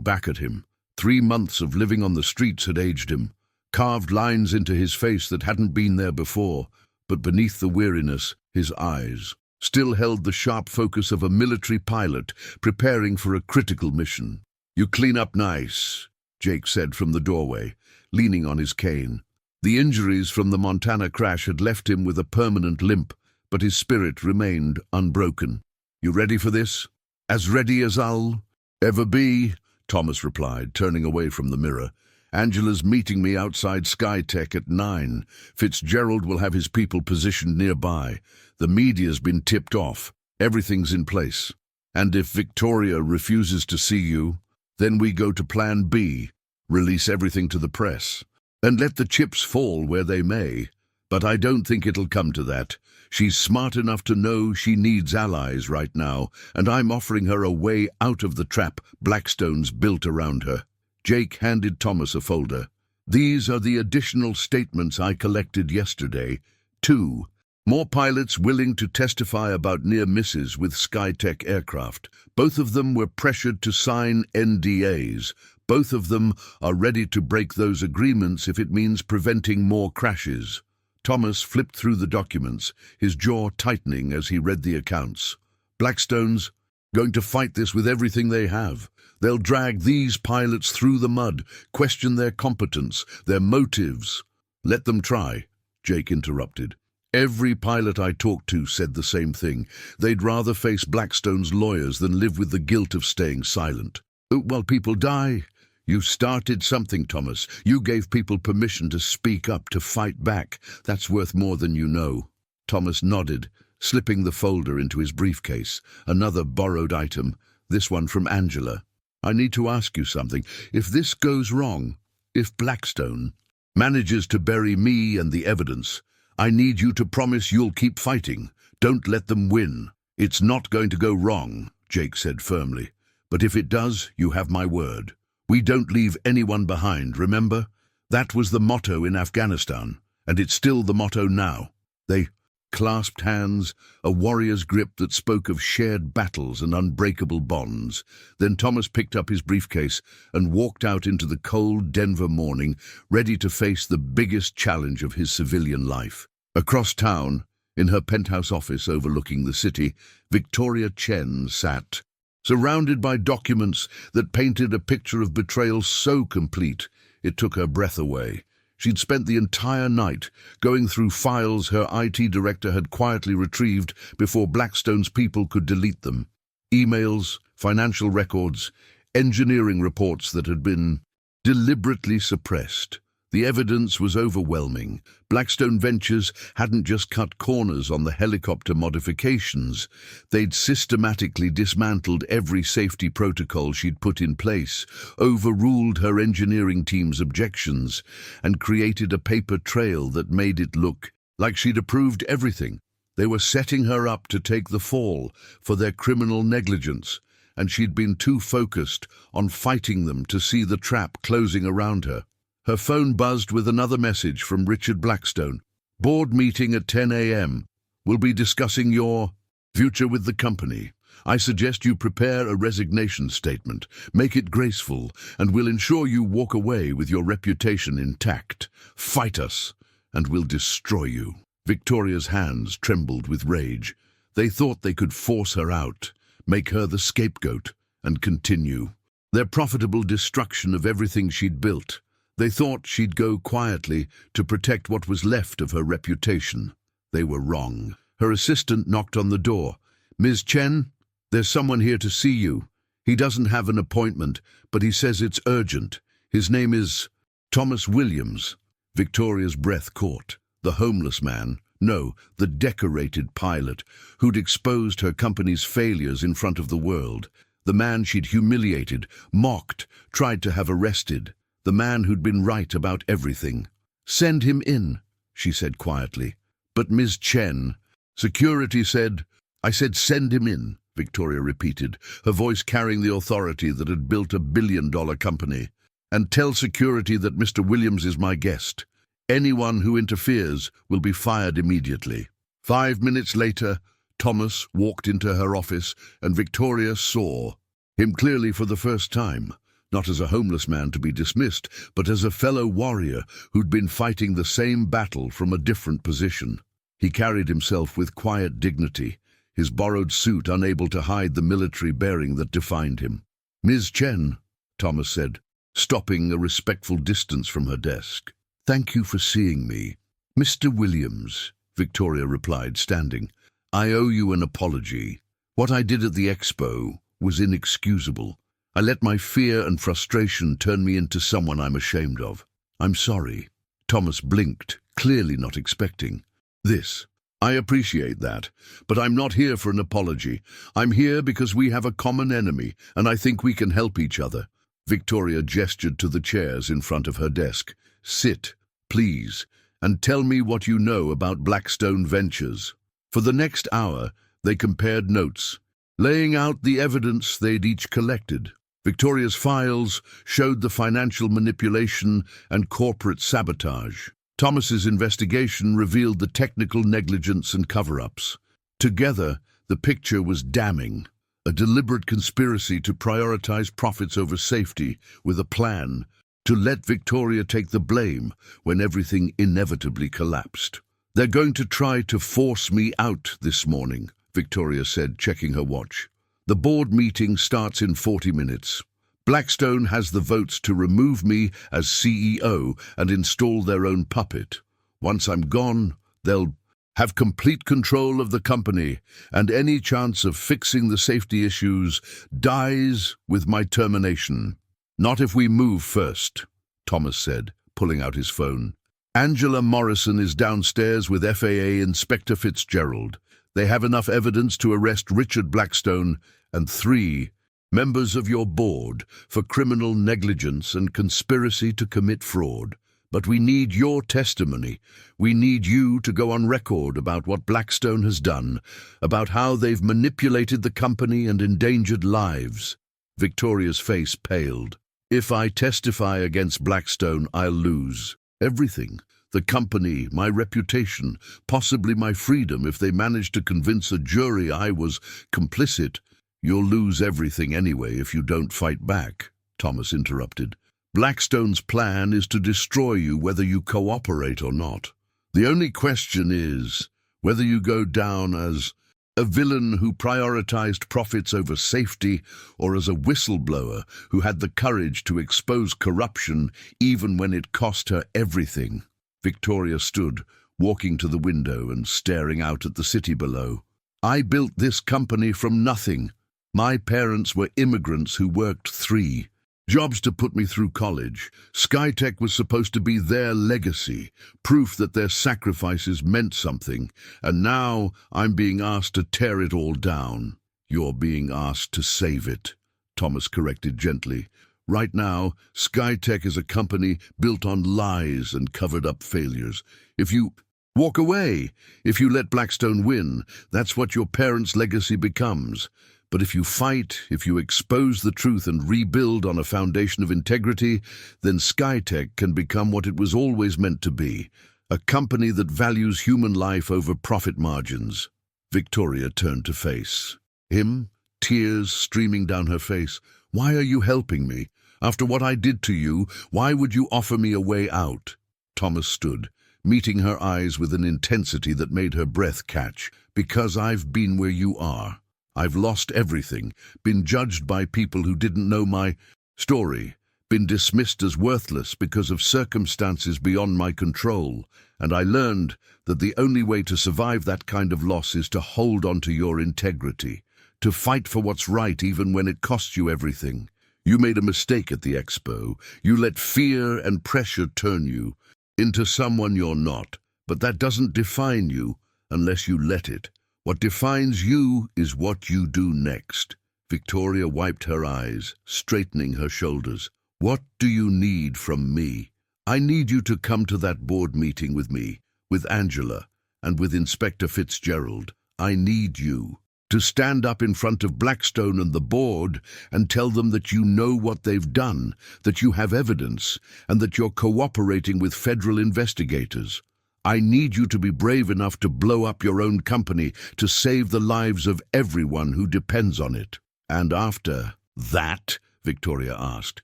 back at him. 3 months of living on the streets had aged him, carved lines into his face that hadn't been there before, but beneath the weariness, his eyes still held the sharp focus of a military pilot preparing for a critical mission. "You clean up nice," Jake said from the doorway, leaning on his cane. The injuries from the Montana crash had left him with a permanent limp, but his spirit remained unbroken. "You ready for this?" "As ready as I'll ever be," Thomas replied, turning away from the mirror. "Angela's meeting me outside Skytech at 9. Fitzgerald will have his people positioned nearby. The media's been tipped off. Everything's in place. And if Victoria refuses to see you, then we go to Plan B, release everything to the press, and let the chips fall where they may. But I don't think it'll come to that. She's smart enough to know she needs allies right now, and I'm offering her a way out of the trap Blackstone's built around her." Jake handed Thomas a folder. "These are the additional statements I collected yesterday. 2. More pilots willing to testify about near misses with Skytech aircraft. Both of them were pressured to sign NDAs. Both of them are ready to break those agreements if it means preventing more crashes." Thomas flipped through the documents, his jaw tightening as he read the accounts. "Blackstone's going to fight this with everything they have. They'll drag these pilots through the mud, question their competence, their motives." "Let them try," Jake interrupted. "Every pilot I talked to said the same thing. They'd rather face Blackstone's lawyers than live with the guilt of staying silent." "While people die." "You started something, Thomas. You gave people permission to speak up, to fight back. That's worth more than you know." Thomas nodded, slipping the folder into his briefcase. Another borrowed item, this one from Angela. "I need to ask you something. If this goes wrong, if Blackstone manages to bury me and the evidence, I need you to promise you'll keep fighting. Don't let them win." "It's not going to go wrong," Jake said firmly. "But if it does, you have my word. We don't leave anyone behind, remember? That was the motto in Afghanistan, and it's still the motto now." They clasped hands, a warrior's grip that spoke of shared battles and unbreakable bonds. Then Thomas picked up his briefcase and walked out into the cold Denver morning, ready to face the biggest challenge of his civilian life. Across town, in her penthouse office overlooking the city, Victoria Chen sat, surrounded by documents that painted a picture of betrayal so complete it took her breath away. She'd spent the entire night going through files her IT director had quietly retrieved before Blackstone's people could delete them. Emails, financial records, engineering reports that had been deliberately suppressed. The evidence was overwhelming. Blackstone Ventures hadn't just cut corners on the helicopter modifications. They'd systematically dismantled every safety protocol she'd put in place, overruled her engineering team's objections, and created a paper trail that made it look like she'd approved everything. They were setting her up to take the fall for their criminal negligence, and she'd been too focused on fighting them to see the trap closing around her. Her phone buzzed with another message from Richard Blackstone. Board meeting at 10 a.m. We'll be discussing your future with the company. I suggest you prepare a resignation statement. Make it graceful, and we'll ensure you walk away with your reputation intact. Fight us, and we'll destroy you. Victoria's hands trembled with rage. They thought they could force her out, make her the scapegoat, and continue their profitable destruction of everything she'd built. They thought she'd go quietly to protect what was left of her reputation. They were wrong. Her assistant knocked on the door. "Ms. Chen, there's someone here to see you. He doesn't have an appointment, but he says it's urgent. His name is Thomas Williams." Victoria's breath caught. The homeless man, no, the decorated pilot, who'd exposed her company's failures in front of the world. The man she'd humiliated, mocked, tried to have arrested. The man who'd been right about everything. "Send him in," she said quietly. "But Ms. Chen..." Security said, "I said send him in," Victoria repeated, her voice carrying the authority that had built a billion-dollar company. "And tell security that Mr. Williams is my guest. Anyone who interferes will be fired immediately." 5 minutes later, Thomas walked into her office, and Victoria saw him clearly for the first time. Not as a homeless man to be dismissed, but as a fellow warrior who'd been fighting the same battle from a different position. He carried himself with quiet dignity, his borrowed suit unable to hide the military bearing that defined him. "Ms. Chen," Thomas said, stopping a respectful distance from her desk. "Thank you for seeing me." "Mr. Williams," Victoria replied, standing, "I owe you an apology. What I did at the expo was inexcusable. I let my fear and frustration turn me into someone I'm ashamed of. I'm sorry." Thomas blinked, clearly not expecting this. "I appreciate that, but I'm not here for an apology. I'm here because we have a common enemy, and I think we can help each other." Victoria gestured to the chairs in front of her desk. "Sit, please, and tell me what you know about Blackstone Ventures." For the next hour, they compared notes, laying out the evidence they'd each collected. Victoria's files showed the financial manipulation and corporate sabotage. Thomas's investigation revealed the technical negligence and cover-ups. Together, the picture was damning. A deliberate conspiracy to prioritize profits over safety, with a plan to let Victoria take the blame when everything inevitably collapsed. "They're going to try to force me out this morning," Victoria said, checking her watch. "The board meeting starts in 40 minutes. Blackstone has the votes to remove me as CEO and install their own puppet. Once I'm gone, they'll have complete control of the company, and any chance of fixing the safety issues dies with my termination." "Not if we move first," Thomas said, pulling out his phone. "Angela Morrison is downstairs with FAA Inspector Fitzgerald. They have enough evidence to arrest Richard Blackstone and 3 members of your board for criminal negligence and conspiracy to commit fraud. But we need your testimony. We need you to go on record about what Blackstone has done, about how they've manipulated the company and endangered lives." Victoria's face paled. "If I testify against Blackstone, I'll lose everything. The company, my reputation, possibly my freedom if they manage to convince a jury I was complicit." "You'll lose everything anyway if you don't fight back," Thomas interrupted. "Blackstone's plan is to destroy you whether you cooperate or not. The only question is whether you go down as a villain who prioritized profits over safety, or as a whistleblower who had the courage to expose corruption even when it cost her everything." Victoria stood, walking to the window and staring out at the city below. "I built this company from nothing. My parents were immigrants who worked 3 Jobs to put me through college. Skytech was supposed to be their legacy, proof that their sacrifices meant something, and now I'm being asked to tear it all down. You're being asked to save it, Thomas corrected gently. Right now, Skytech is a company built on lies and covered-up failures. If you walk away, if you let Blackstone win, that's what your parents' legacy becomes. But if you fight, if you expose the truth and rebuild on a foundation of integrity, then Skytech can become what it was always meant to be, a company that values human life over profit margins. Victoria turned to face him, tears streaming down her face. Why are you helping me? After what I did to you, why would you offer me a way out? Thomas stood, meeting her eyes with an intensity that made her breath catch. Because I've been where you are. I've lost everything, been judged by people who didn't know my story, been dismissed as worthless because of circumstances beyond my control, and I learned that the only way to survive that kind of loss is to hold on to your integrity, to fight for what's right even when it costs you everything. You made a mistake at the expo. You let fear and pressure turn you into someone you're not, but that doesn't define you unless you let it. What defines you is what you do next. Victoria wiped her eyes, straightening her shoulders. What do you need from me? I need you to come to that board meeting with me, with Angela, and with Inspector Fitzgerald. I need you to stand up in front of Blackstone and the board and tell them that you know what they've done, that you have evidence, and that you're cooperating with federal investigators. I need you to be brave enough to blow up your own company to save the lives of everyone who depends on it. And after that, Victoria asked,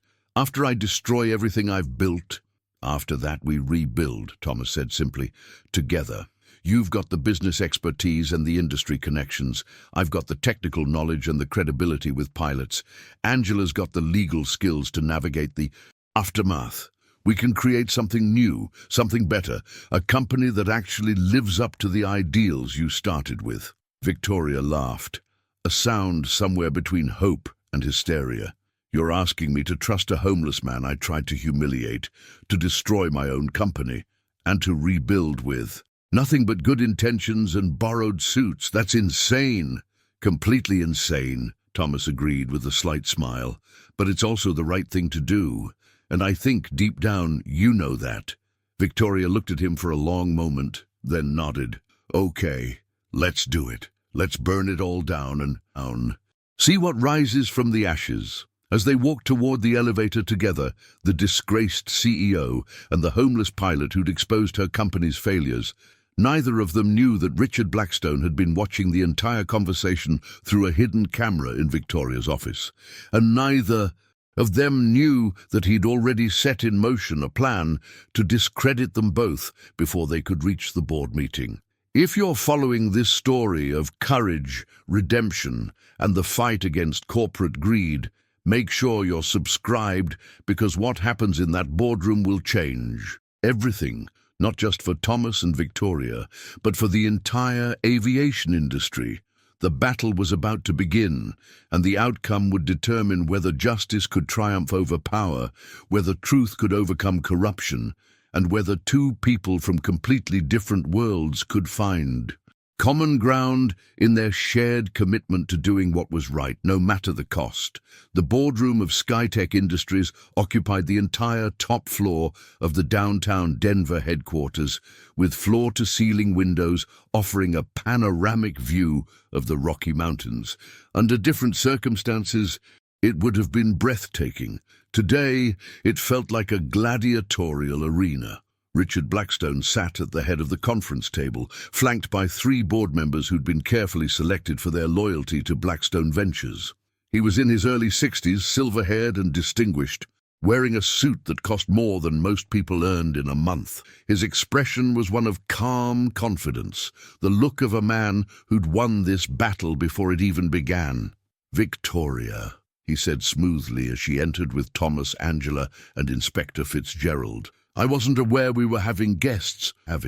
after I destroy everything I've built? After that we rebuild, Thomas said simply, together. You've got the business expertise and the industry connections. I've got the technical knowledge and the credibility with pilots. Angela's got the legal skills to navigate the aftermath. We can create something new, something better, a company that actually lives up to the ideals you started with. Victoria laughed, a sound somewhere between hope and hysteria. You're asking me to trust a homeless man I tried to humiliate, to destroy my own company, and to rebuild with nothing but good intentions and borrowed suits. That's insane. Completely insane, Thomas agreed with a slight smile. But it's also the right thing to do. And I think, deep down, you know that. Victoria looked at him for a long moment, then nodded. Okay, let's do it. Let's burn it all down and down. See what rises from the ashes. As they walked toward the elevator together, the disgraced CEO and the homeless pilot who'd exposed her company's failures, neither of them knew that Richard Blackstone had been watching the entire conversation through a hidden camera in Victoria's office. And neither of them knew that he'd already set in motion a plan to discredit them both before they could reach the board meeting. If you're following this story of courage, redemption, and the fight against corporate greed, make sure you're subscribed, because what happens in that boardroom will change everything, not just for Thomas and Victoria, but for the entire aviation industry. The battle was about to begin, and the outcome would determine whether justice could triumph over power, whether truth could overcome corruption, and whether two people from completely different worlds could find common ground in their shared commitment to doing what was right, no matter the cost. The boardroom of Skytech Industries occupied the entire top floor of the downtown Denver headquarters, with floor-to-ceiling windows offering a panoramic view of the Rocky Mountains. Under different circumstances, it would have been breathtaking. Today, it felt like a gladiatorial arena. Richard Blackstone sat at the head of the conference table, flanked by 3 board members who'd been carefully selected for their loyalty to Blackstone Ventures. He was in his early 60s, silver-haired and distinguished, wearing a suit that cost more than most people earned in a month. His expression was one of calm confidence, the look of a man who'd won this battle before it even began. "Victoria," he said smoothly as she entered with Thomas, Angela, and Inspector Fitzgerald. "I wasn't aware we were having guests at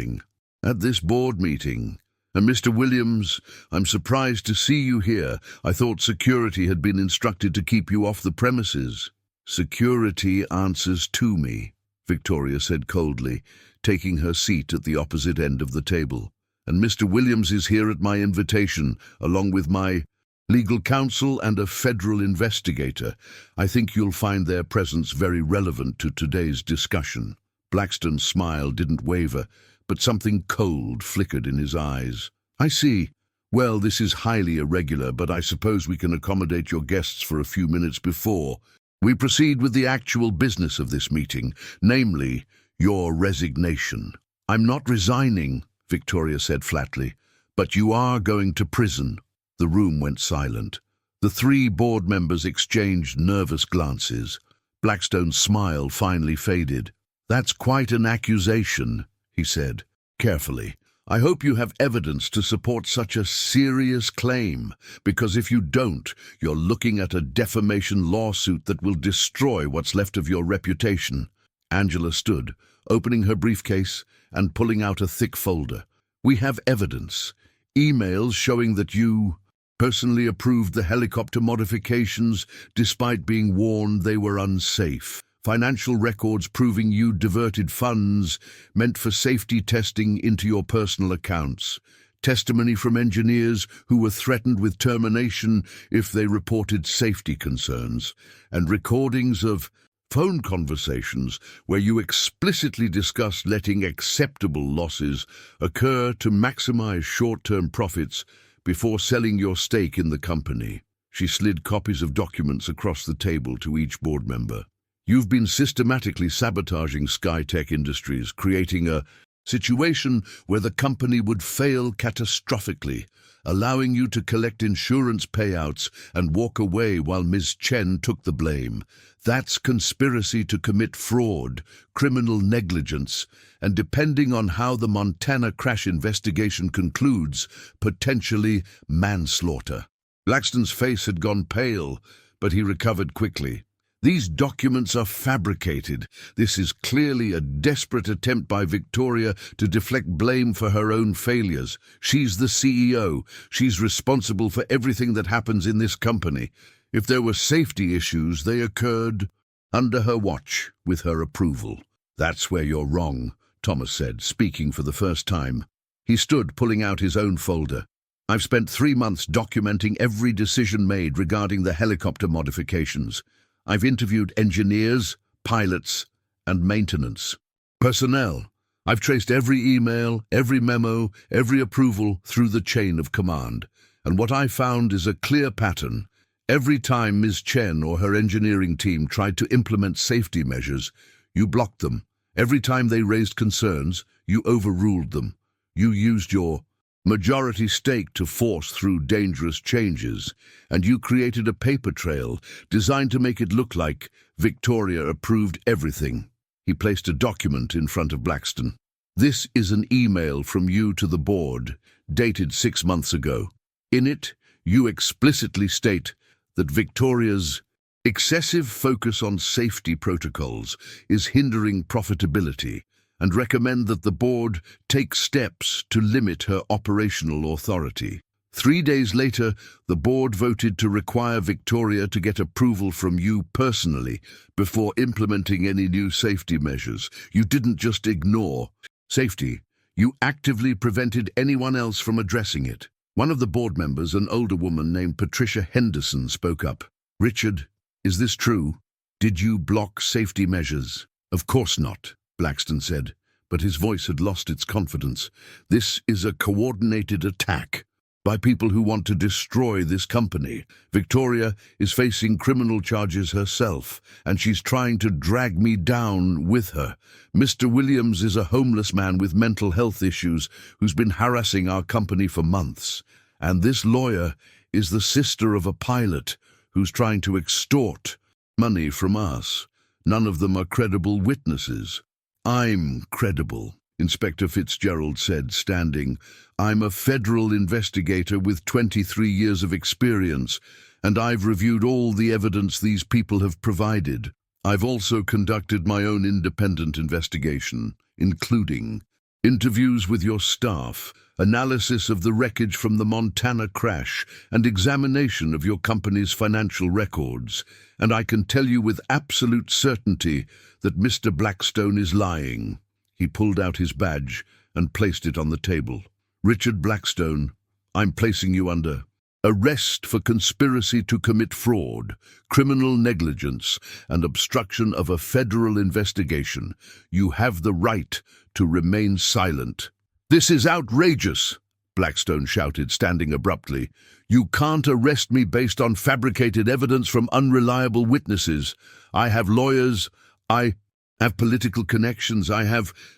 this board meeting. And Mr. Williams, I'm surprised to see you here. I thought security had been instructed to keep you off the premises." Security answers to me, Victoria said coldly, taking her seat at the opposite end of the table. And Mr. Williams is here at my invitation, along with my legal counsel and a federal investigator. I think you'll find their presence very relevant to today's discussion. Blackstone's smile didn't waver, but something cold flickered in his eyes. I see. Well, this is highly irregular, but I suppose we can accommodate your guests for a few minutes before we proceed with the actual business of this meeting, namely, your resignation. I'm not resigning, Victoria said flatly, but you are going to prison. The room went silent. The three board members exchanged nervous glances. Blackstone's smile finally faded. That's quite an accusation, he said, carefully. I hope you have evidence to support such a serious claim, because if you don't, you're looking at a defamation lawsuit that will destroy what's left of your reputation. Angela stood, opening her briefcase and pulling out a thick folder. We have evidence. Emails showing that you personally approved the helicopter modifications despite being warned they were unsafe. Financial records proving you diverted funds meant for safety testing into your personal accounts. Testimony from engineers who were threatened with termination if they reported safety concerns. And recordings of phone conversations where you explicitly discussed letting acceptable losses occur to maximize short-term profits before selling your stake in the company. She slid copies of documents across the table to each board member. You've been systematically sabotaging Skytech Industries, creating a situation where the company would fail catastrophically, allowing you to collect insurance payouts and walk away while Ms. Chen took the blame. That's conspiracy to commit fraud, criminal negligence, and depending on how the Montana crash investigation concludes, potentially manslaughter. Blackstone's face had gone pale, but he recovered quickly. These documents are fabricated. This is clearly a desperate attempt by Victoria to deflect blame for her own failures. She's the CEO. She's responsible for everything that happens in this company. If there were safety issues, they occurred under her watch, with her approval. That's where you're wrong, Thomas said, speaking for the first time. He stood, pulling out his own folder. I've spent 3 months documenting every decision made regarding the helicopter modifications. I've interviewed engineers, pilots, and maintenance personnel. I've traced every email, every memo, every approval through the chain of command. And what I found is a clear pattern. Every time Ms. Chen or her engineering team tried to implement safety measures, you blocked them. Every time they raised concerns, you overruled them. You used your majority stake to force through dangerous changes, and you created a paper trail designed to make it look like Victoria approved everything. He placed a document in front of Blackstone. This is an email from you to the board, dated 6 months ago. In it, you explicitly state that Victoria's excessive focus on safety protocols is hindering profitability, and recommend that the board take steps to limit her operational authority. 3 days later, the board voted to require Victoria to get approval from you personally before implementing any new safety measures. You didn't just ignore safety. You actively prevented anyone else from addressing it. One of the board members, an older woman named Patricia Henderson, spoke up. Richard, is this true? Did you block safety measures? Of course not, Blackstone said, but his voice had lost its confidence. This is a coordinated attack by people who want to destroy this company. Victoria is facing criminal charges herself, and she's trying to drag me down with her. Mr. Williams is a homeless man with mental health issues who's been harassing our company for months. And this lawyer is the sister of a pilot who's trying to extort money from us. None of them are credible witnesses. I'm credible, Inspector Fitzgerald said, standing. I'm a federal investigator with 23 years of experience, and I've reviewed all the evidence these people have provided. I've also conducted my own independent investigation, including interviews with your staff, analysis of the wreckage from the Montana crash, and examination of your company's financial records. And I can tell you with absolute certainty that Mr. Blackstone is lying." He pulled out his badge and placed it on the table. "Richard Blackstone, I'm placing you under arrest for conspiracy to commit fraud, criminal negligence, and obstruction of a federal investigation. You have the right to remain silent." "This is outrageous," Blackstone shouted, standing abruptly. "You can't arrest me based on fabricated evidence from unreliable witnesses. I have lawyers, I have political connections,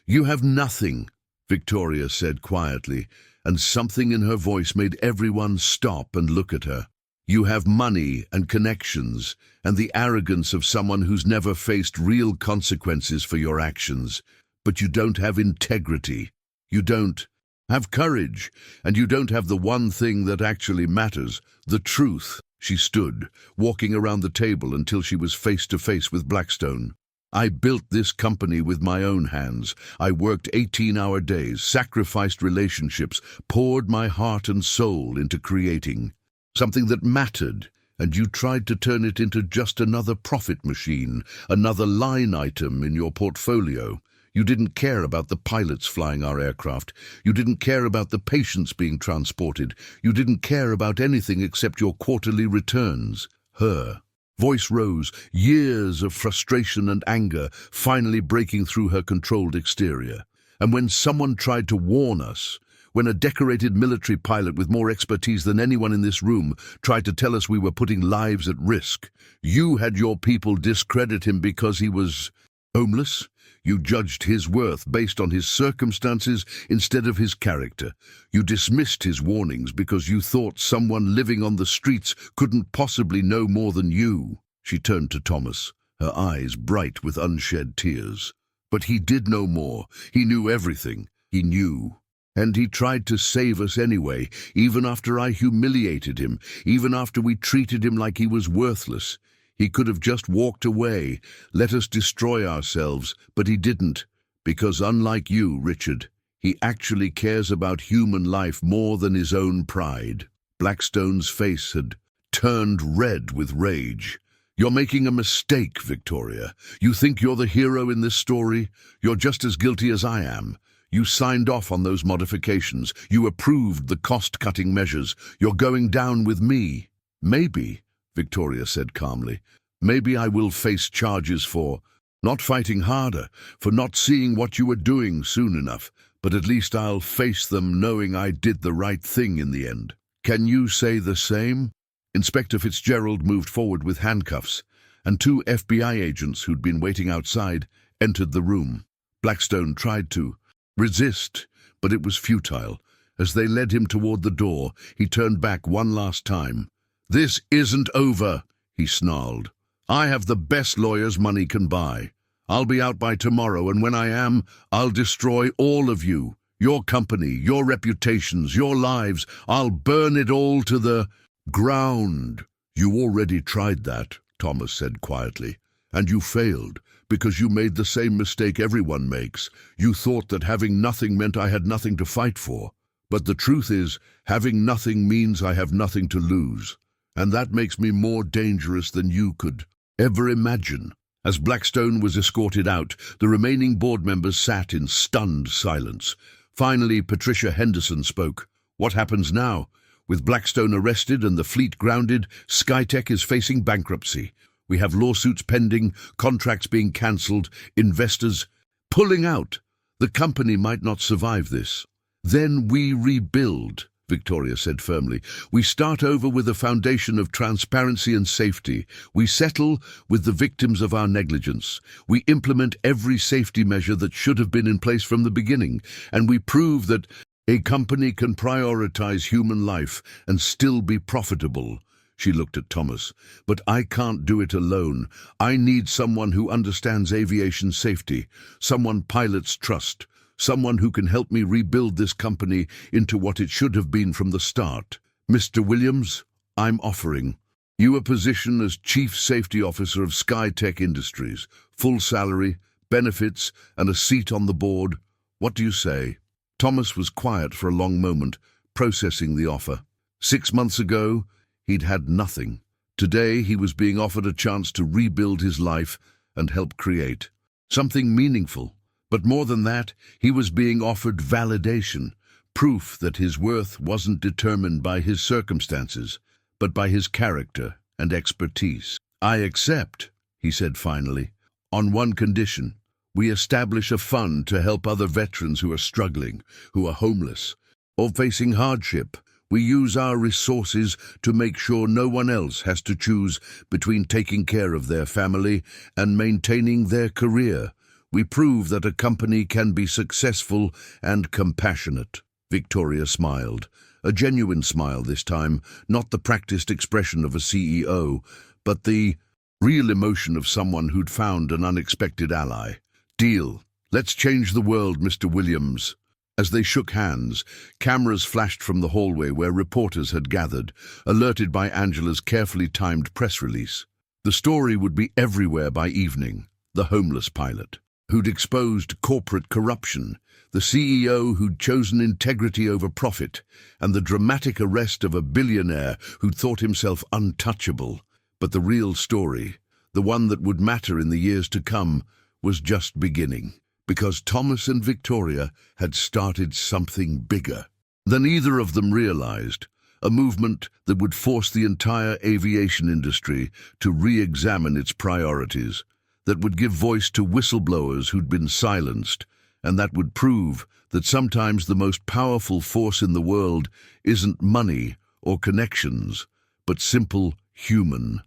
You have nothing," Victoria said quietly, and something in her voice made everyone stop and look at her. "You have money and connections, and the arrogance of someone who's never faced real consequences for your actions. But you don't have integrity. You don't have courage, and you don't have the one thing that actually matters, the truth." She stood, walking around the table until she was face to face with Blackstone. "I built this company with my own hands. I worked 18-hour days, sacrificed relationships, poured my heart and soul into creating something that mattered, and you tried to turn it into just another profit machine, another line item in your portfolio. You didn't care about the pilots flying our aircraft. You didn't care about the patients being transported. You didn't care about anything except your quarterly returns." Her voice rose, years of frustration and anger finally breaking through her controlled exterior. "And when someone tried to warn us, when a decorated military pilot with more expertise than anyone in this room tried to tell us we were putting lives at risk, you had your people discredit him because he was homeless? You judged his worth based on his circumstances instead of his character. You dismissed his warnings because you thought someone living on the streets couldn't possibly know more than you." She turned to Thomas, her eyes bright with unshed tears. "But he did know more. He knew everything. He knew. And he tried to save us anyway, even after I humiliated him, even after we treated him like he was worthless. He could have just walked away, let us destroy ourselves, but he didn't, because unlike you, Richard, he actually cares about human life more than his own pride." Blackstone's face had turned red with rage. "You're making a mistake, Victoria. You think you're the hero in this story? You're just as guilty as I am. You signed off on those modifications. You approved the cost-cutting measures. You're going down with me." "Maybe," Victoria said calmly, "maybe I will face charges for not fighting harder, for not seeing what you were doing soon enough, but at least I'll face them knowing I did the right thing in the end. Can you say the same?" Inspector Fitzgerald moved forward with handcuffs, and 2 FBI agents who'd been waiting outside entered the room. Blackstone tried to resist, but it was futile. As they led him toward the door, he turned back one last time. "This isn't over," he snarled. "I have the best lawyers money can buy. I'll be out by tomorrow, and when I am, I'll destroy all of you. Your company, your reputations, your lives. I'll burn it all to the ground." "You already tried that," Thomas said quietly, "and you failed, because you made the same mistake everyone makes. You thought that having nothing meant I had nothing to fight for. But the truth is, having nothing means I have nothing to lose. And that makes me more dangerous than you could ever imagine." As Blackstone was escorted out, the remaining board members sat in stunned silence. Finally, Patricia Henderson spoke. "What happens now? With Blackstone arrested and the fleet grounded, Skytech is facing bankruptcy. We have lawsuits pending, contracts being cancelled, investors pulling out. The company might not survive this." "Then we rebuild," Victoria said firmly. "We start over with a foundation of transparency and safety. We settle with the victims of our negligence. We implement every safety measure that should have been in place from the beginning. And we prove that a company can prioritize human life and still be profitable." She looked at Thomas. "But I can't do it alone. I need someone who understands aviation safety, someone pilots trust, someone who can help me rebuild this company into what it should have been from the start. Mr. Williams, I'm offering you a position as Chief Safety Officer of Skytech Industries, full salary, benefits, and a seat on the board. What do you say? Thomas was quiet for a long moment, processing the offer. 6 months ago, he'd had nothing. Today, he was being offered a chance to rebuild his life and help create something meaningful. But more than that, he was being offered validation, proof that his worth wasn't determined by his circumstances, but by his character and expertise. "I accept," he said finally, "on one condition. We establish a fund to help other veterans who are struggling, who are homeless, or facing hardship. We use our resources to make sure no one else has to choose between taking care of their family and maintaining their career. We prove that a company can be successful and compassionate." Victoria smiled, a genuine smile this time, not the practiced expression of a CEO, but the real emotion of someone who'd found an unexpected ally. "Deal. Let's change the world, Mr. Williams." As they shook hands, cameras flashed from the hallway where reporters had gathered, alerted by Angela's carefully timed press release. The story would be everywhere by evening. The homeless pilot, who'd exposed corporate corruption, the CEO who'd chosen integrity over profit, and the dramatic arrest of a billionaire who'd thought himself untouchable. But the real story, the one that would matter in the years to come, was just beginning. Because Thomas and Victoria had started something bigger than either of them realized, a movement that would force the entire aviation industry to re-examine its priorities, that would give voice to whistleblowers who'd been silenced, and that would prove that sometimes the most powerful force in the world isn't money or connections, but simple human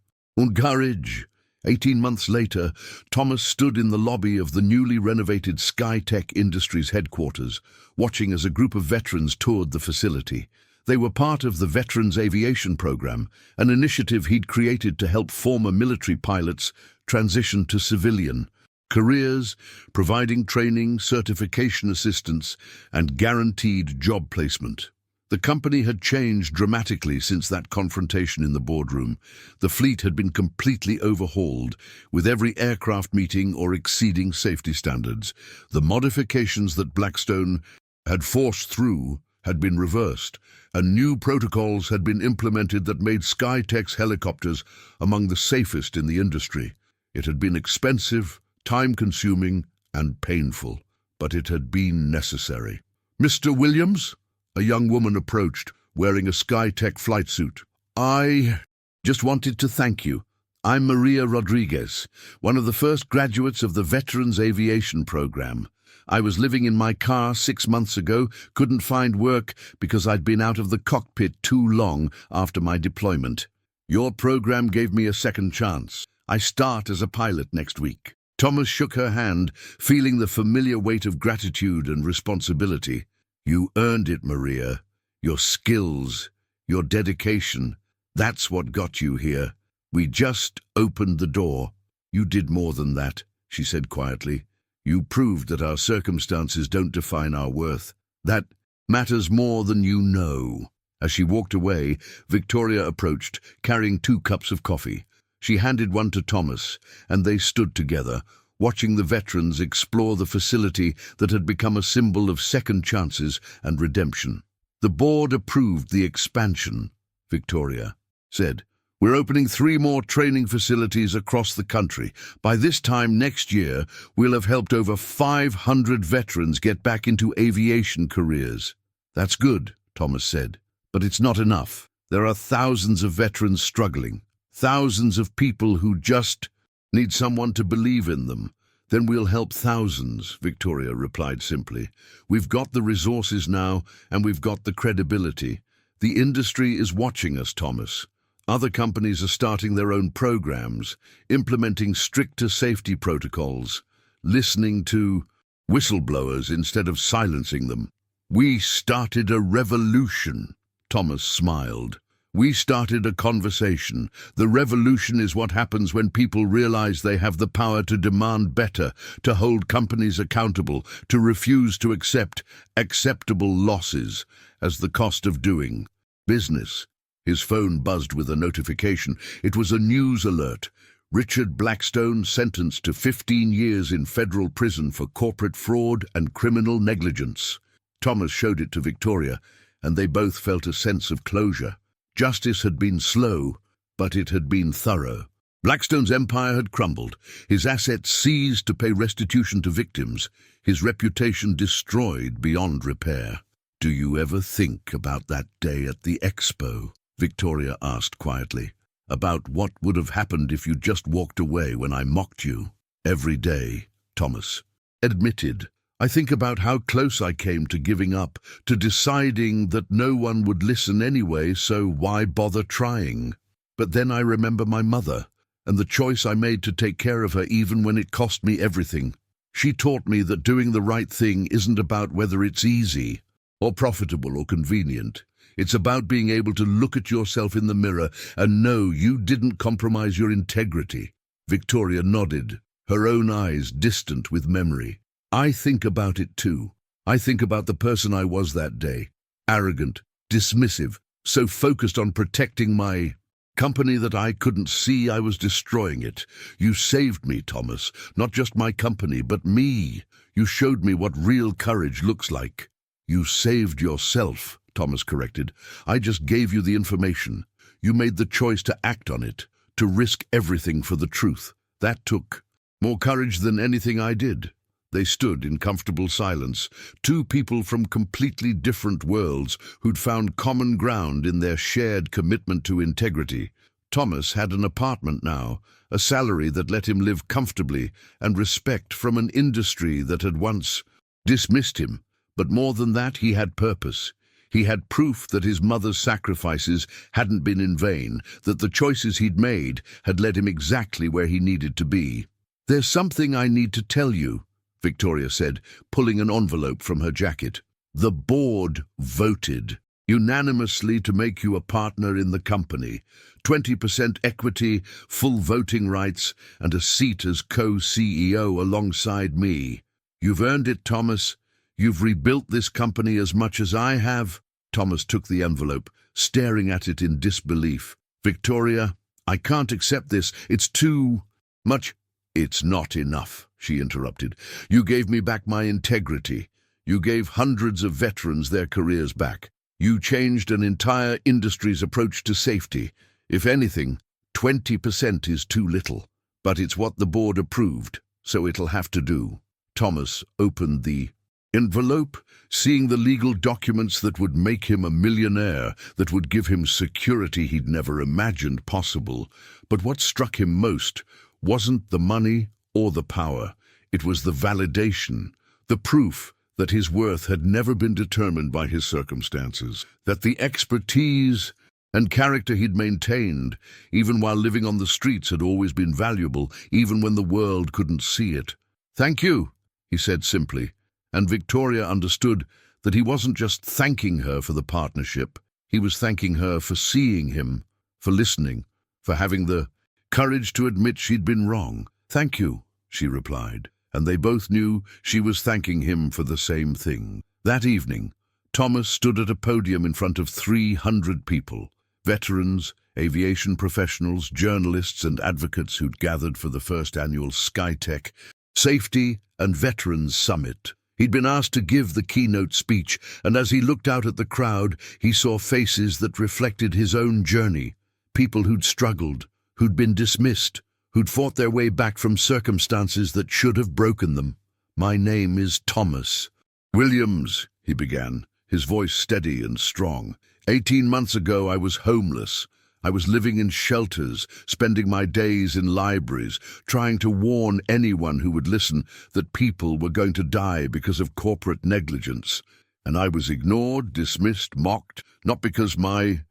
courage. 18 months later, Thomas stood in the lobby of the newly renovated SkyTech Industries headquarters, watching as a group of veterans toured the facility. They were part of the Veterans Aviation Program, an initiative he'd created to help former military pilots transition to civilian careers, providing training, certification assistance, and guaranteed job placement. The company had changed dramatically since that confrontation in the boardroom. The fleet had been completely overhauled, with every aircraft meeting or exceeding safety standards. The modifications that Blackstone had forced through had been reversed, and new protocols had been implemented that made SkyTech's helicopters among the safest in the industry. It had been expensive, time-consuming, and painful, but it had been necessary. "Mr. Williams?" A young woman approached, wearing a SkyTech flight suit. "I just wanted to thank you. I'm Maria Rodriguez, one of the first graduates of the Veterans Aviation Program. I was living in my car 6 months ago, couldn't find work because I'd been out of the cockpit too long after my deployment. Your program gave me a second chance. I start as a pilot next week." Thomas shook her hand, feeling the familiar weight of gratitude and responsibility. "You earned it, Maria. Your skills, your dedication, that's what got you here. We just opened the door." "You did more than that," she said quietly. "You proved that our circumstances don't define our worth. That matters more than you know." As she walked away, Victoria approached, carrying 2 cups of coffee. She handed one to Thomas, and they stood together, watching the veterans explore the facility that had become a symbol of second chances and redemption. "The board approved the expansion," Victoria said. "We're opening 3 more training facilities across the country. By this time next year, we'll have helped over 500 veterans get back into aviation careers." "That's good," Thomas said, "but it's not enough. There are thousands of veterans struggling, thousands of people who just need someone to believe in them." "Then we'll help thousands," Victoria replied simply. "We've got the resources now, and we've got the credibility. The industry is watching us, Thomas. Other companies are starting their own programs, implementing stricter safety protocols, listening to whistleblowers instead of silencing them. We started a revolution." Thomas smiled. "We started a conversation. The revolution is what happens when people realize they have the power to demand better, to hold companies accountable, to refuse to accept acceptable losses as the cost of doing business." His phone buzzed with a notification. It was a news alert. Richard Blackstone sentenced to 15 years in federal prison for corporate fraud and criminal negligence. Thomas showed it to Victoria, and they both felt a sense of closure. Justice had been slow, but it had been thorough. Blackstone's empire had crumbled, his assets seized to pay restitution to victims, his reputation destroyed beyond repair. "Do you ever think about that day at the expo?" Victoria asked quietly. "About what would have happened if you just walked away when I mocked you?" "Every day," Thomas admitted. "I think about how close I came to giving up, to deciding that no one would listen anyway, so why bother trying? But then I remember my mother, and the choice I made to take care of her even when it cost me everything. She taught me that doing the right thing isn't about whether it's easy, or profitable, or convenient. It's about being able to look at yourself in the mirror and know you didn't compromise your integrity." Victoria nodded, her own eyes distant with memory. "I think about it too. I think about the person I was that day. Arrogant, dismissive, so focused on protecting my company that I couldn't see I was destroying it. You saved me, Thomas. Not just my company, but me. You showed me what real courage looks like." "You saved yourself," Thomas corrected. "I just gave you the information. You made the choice to act on it, to risk everything for the truth. That took more courage than anything I did." They stood in comfortable silence, two people from completely different worlds who'd found common ground in their shared commitment to integrity. Thomas had an apartment now, a salary that let him live comfortably, and respect from an industry that had once dismissed him. But more than that, he had purpose. He had proof that his mother's sacrifices hadn't been in vain, that the choices he'd made had led him exactly where he needed to be. "There's something I need to tell you," Victoria said, pulling an envelope from her jacket. "The board voted unanimously to make you a partner in the company. 20% equity, full voting rights, and a seat as co-CEO alongside me. You've earned it, Thomas. You've rebuilt this company as much as I have." Thomas took the envelope, staring at it in disbelief. "Victoria, I can't accept this. It's too much." "It's not enough," she interrupted. "You gave me back my integrity. You gave hundreds of veterans their careers back. You changed an entire industry's approach to safety. If anything, 20% is too little. But it's what the board approved, so it'll have to do." Thomas opened the envelope, seeing the legal documents that would make him a millionaire, that would give him security he'd never imagined possible. But what struck him most wasn't the money or the power. It was the validation, the proof that his worth had never been determined by his circumstances, that the expertise and character he'd maintained, even while living on the streets, had always been valuable, even when the world couldn't see it. "Thank you," he said simply, and Victoria understood that he wasn't just thanking her for the partnership, he was thanking her for seeing him, for listening, for having the courage to admit she'd been wrong. "Thank you," she replied, and they both knew she was thanking him for the same thing. That evening, Thomas stood at a podium in front of 300 people, veterans, aviation professionals, journalists and advocates who'd gathered for the first annual SkyTech Safety and Veterans Summit. He'd been asked to give the keynote speech, and as he looked out at the crowd, he saw faces that reflected his own journey, people who'd struggled, who'd been dismissed, who'd fought their way back from circumstances that should have broken them. "My name is Thomas Williams," he began, his voice steady and strong. 18 months ago, I was homeless. I was living in shelters, spending my days in libraries, trying to warn anyone who would listen that people were going to die because of corporate negligence. And I was ignored, dismissed, mocked, not because my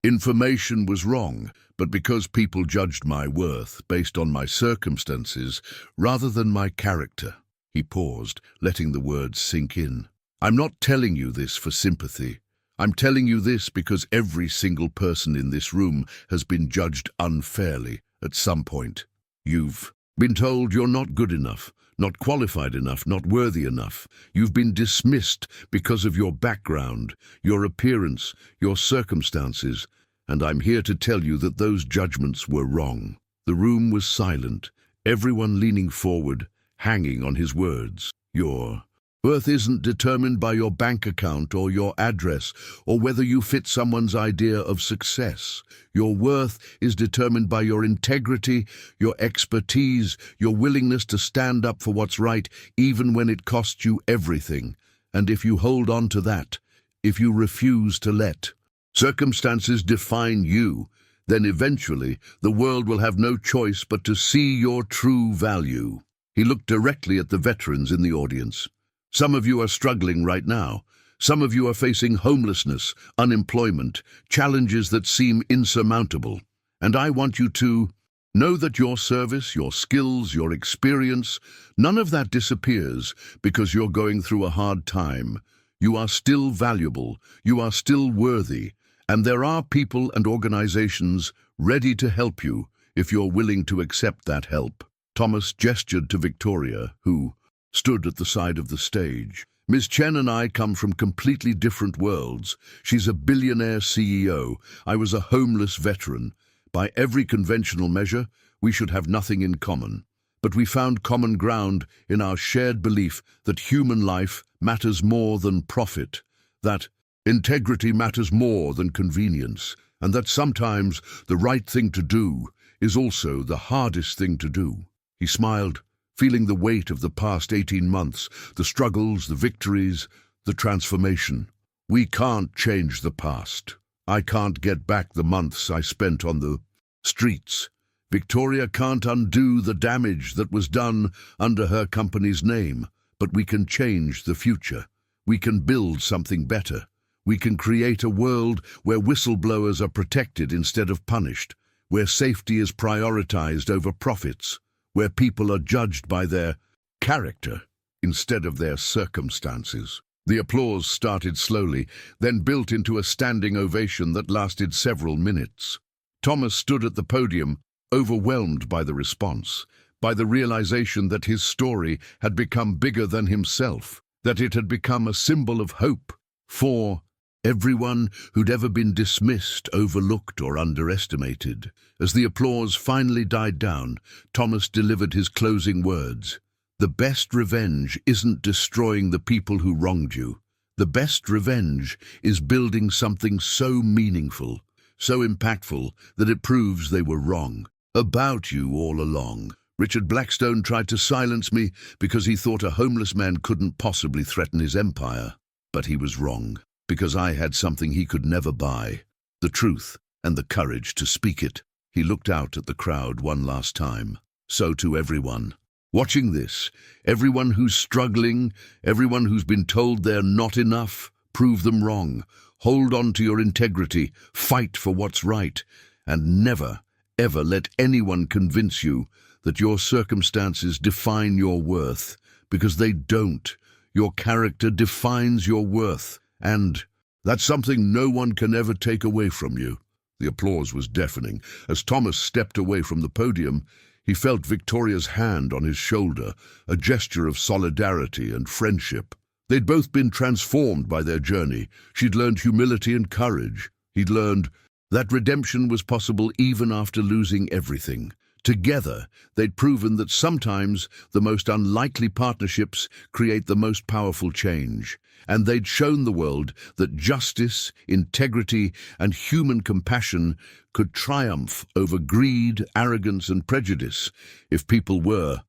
information was wrong, but because people judged my worth based on my circumstances rather than my character. He paused, letting the words sink in. "I'm not telling you this for sympathy. I'm telling you this because every single person in this room has been judged unfairly at some point. You've been told you're not good enough, not qualified enough, not worthy enough. You've been dismissed because of your background, your appearance, your circumstances, and I'm here to tell you that those judgments were wrong. The room was silent, everyone leaning forward, hanging on his words. Your worth isn't determined by your bank account or your address or whether you fit someone's idea of success. Your worth is determined by your integrity, your expertise, your willingness to stand up for what's right, even when it costs you everything. And if you hold on to that, if you refuse to let circumstances define you, then eventually the world will have no choice but to see your true value. He looked directly at the veterans in the audience. Some of you are struggling right now. Some of you are facing homelessness, unemployment, challenges that seem insurmountable. And I want you to know that your service, your skills, your experience, none of that disappears because you're going through a hard time. You are still valuable. You are still worthy. And there are people and organizations ready to help you if you're willing to accept that help. Thomas gestured to Victoria, who stood at the side of the stage. Ms. Chen and I come from completely different worlds. She's a billionaire CEO. I was a homeless veteran. By every conventional measure, we should have nothing in common. But we found common ground in our shared belief that human life matters more than profit, that integrity matters more than convenience, and that sometimes the right thing to do is also the hardest thing to do. He smiled, feeling the weight of the past 18 months, the struggles, the victories, the transformation. We can't change the past. I can't get back the months I spent on the streets. Victoria can't undo the damage that was done under her company's name, but we can change the future. We can build something better. We can create a world where whistleblowers are protected instead of punished, where safety is prioritized over profits, where people are judged by their character instead of their circumstances. The applause started slowly, then built into a standing ovation that lasted several minutes. Thomas stood at the podium, overwhelmed by the response, by the realization that his story had become bigger than himself, that it had become a symbol of hope for everyone who'd ever been dismissed, overlooked, or underestimated. As the applause finally died down, Thomas delivered his closing words. The best revenge isn't destroying the people who wronged you. The best revenge is building something so meaningful, so impactful that it proves they were wrong about you all along. Richard Blackstone tried to silence me because he thought a homeless man couldn't possibly threaten his empire. But he was wrong, because I had something he could never buy, the truth and the courage to speak it. He looked out at the crowd one last time. So to everyone watching this, everyone who's struggling, everyone who's been told they're not enough, prove them wrong. Hold on to your integrity, fight for what's right, and never, ever let anyone convince you that your circumstances define your worth, because they don't. Your character defines your worth, and that's something no one can ever take away from you. The applause was deafening. As Thomas stepped away from the podium, he felt Victoria's hand on his shoulder, a gesture of solidarity and friendship. They'd both been transformed by their journey. She'd learned humility and courage. He'd learned that redemption was possible even after losing everything. Together, they'd proven that sometimes the most unlikely partnerships create the most powerful change. And they'd shown the world that justice, integrity, and human compassion could triumph over greed, arrogance, and prejudice if people were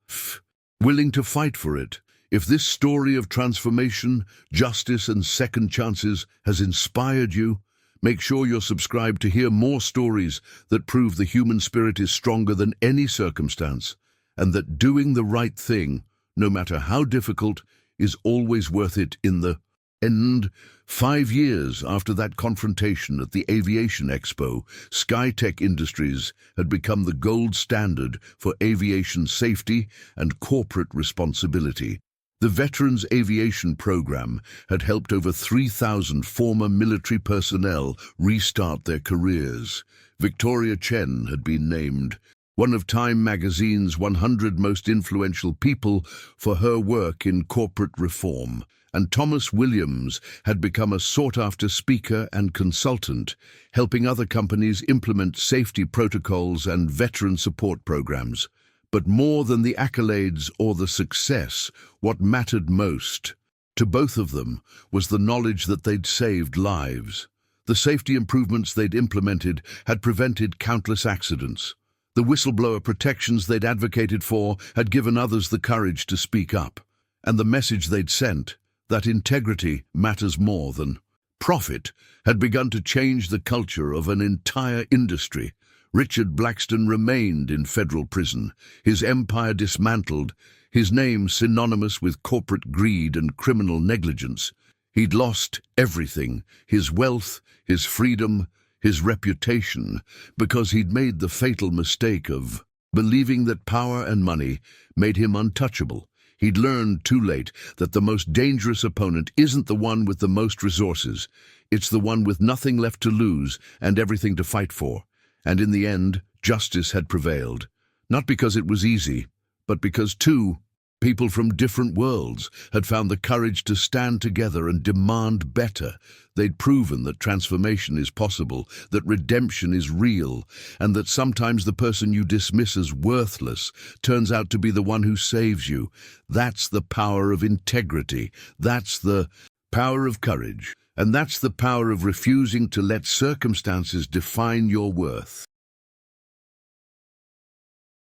willing to fight for it. If this story of transformation, justice, and second chances has inspired you, make sure you're subscribed to hear more stories that prove the human spirit is stronger than any circumstance, and that doing the right thing, no matter how difficult, is always worth it in the end. 5 years after that confrontation at the Aviation Expo, SkyTech Industries had become the gold standard for aviation safety and corporate responsibility. The Veterans Aviation Program had helped over 3,000 former military personnel restart their careers. Victoria Chen had been named one of Time magazine's 100 most influential people for her work in corporate reform. and Thomas Williams had become a sought-after speaker and consultant, helping other companies implement safety protocols and veteran support programs. But more than the accolades or the success, what mattered most to both of them was the knowledge that they'd saved lives. The safety improvements they'd implemented had prevented countless accidents. The whistleblower protections they'd advocated for had given others the courage to speak up. And the message they'd sent, that integrity matters more than profit, had begun to change the culture of an entire industry. Richard Blackstone remained in federal prison, his empire dismantled, his name synonymous with corporate greed and criminal negligence. He'd lost everything, his wealth, his freedom, his reputation, because he'd made the fatal mistake of believing that power and money made him untouchable. He'd learned too late that the most dangerous opponent isn't the one with the most resources. It's the one with nothing left to lose and everything to fight for. And in the end, justice had prevailed. Not because it was easy, but because two people from different worlds had found the courage to stand together and demand better. They'd proven that transformation is possible, that redemption is real, and that sometimes the person you dismiss as worthless turns out to be the one who saves you. That's the power of integrity. That's the power of courage. And that's the power of refusing to let circumstances define your worth.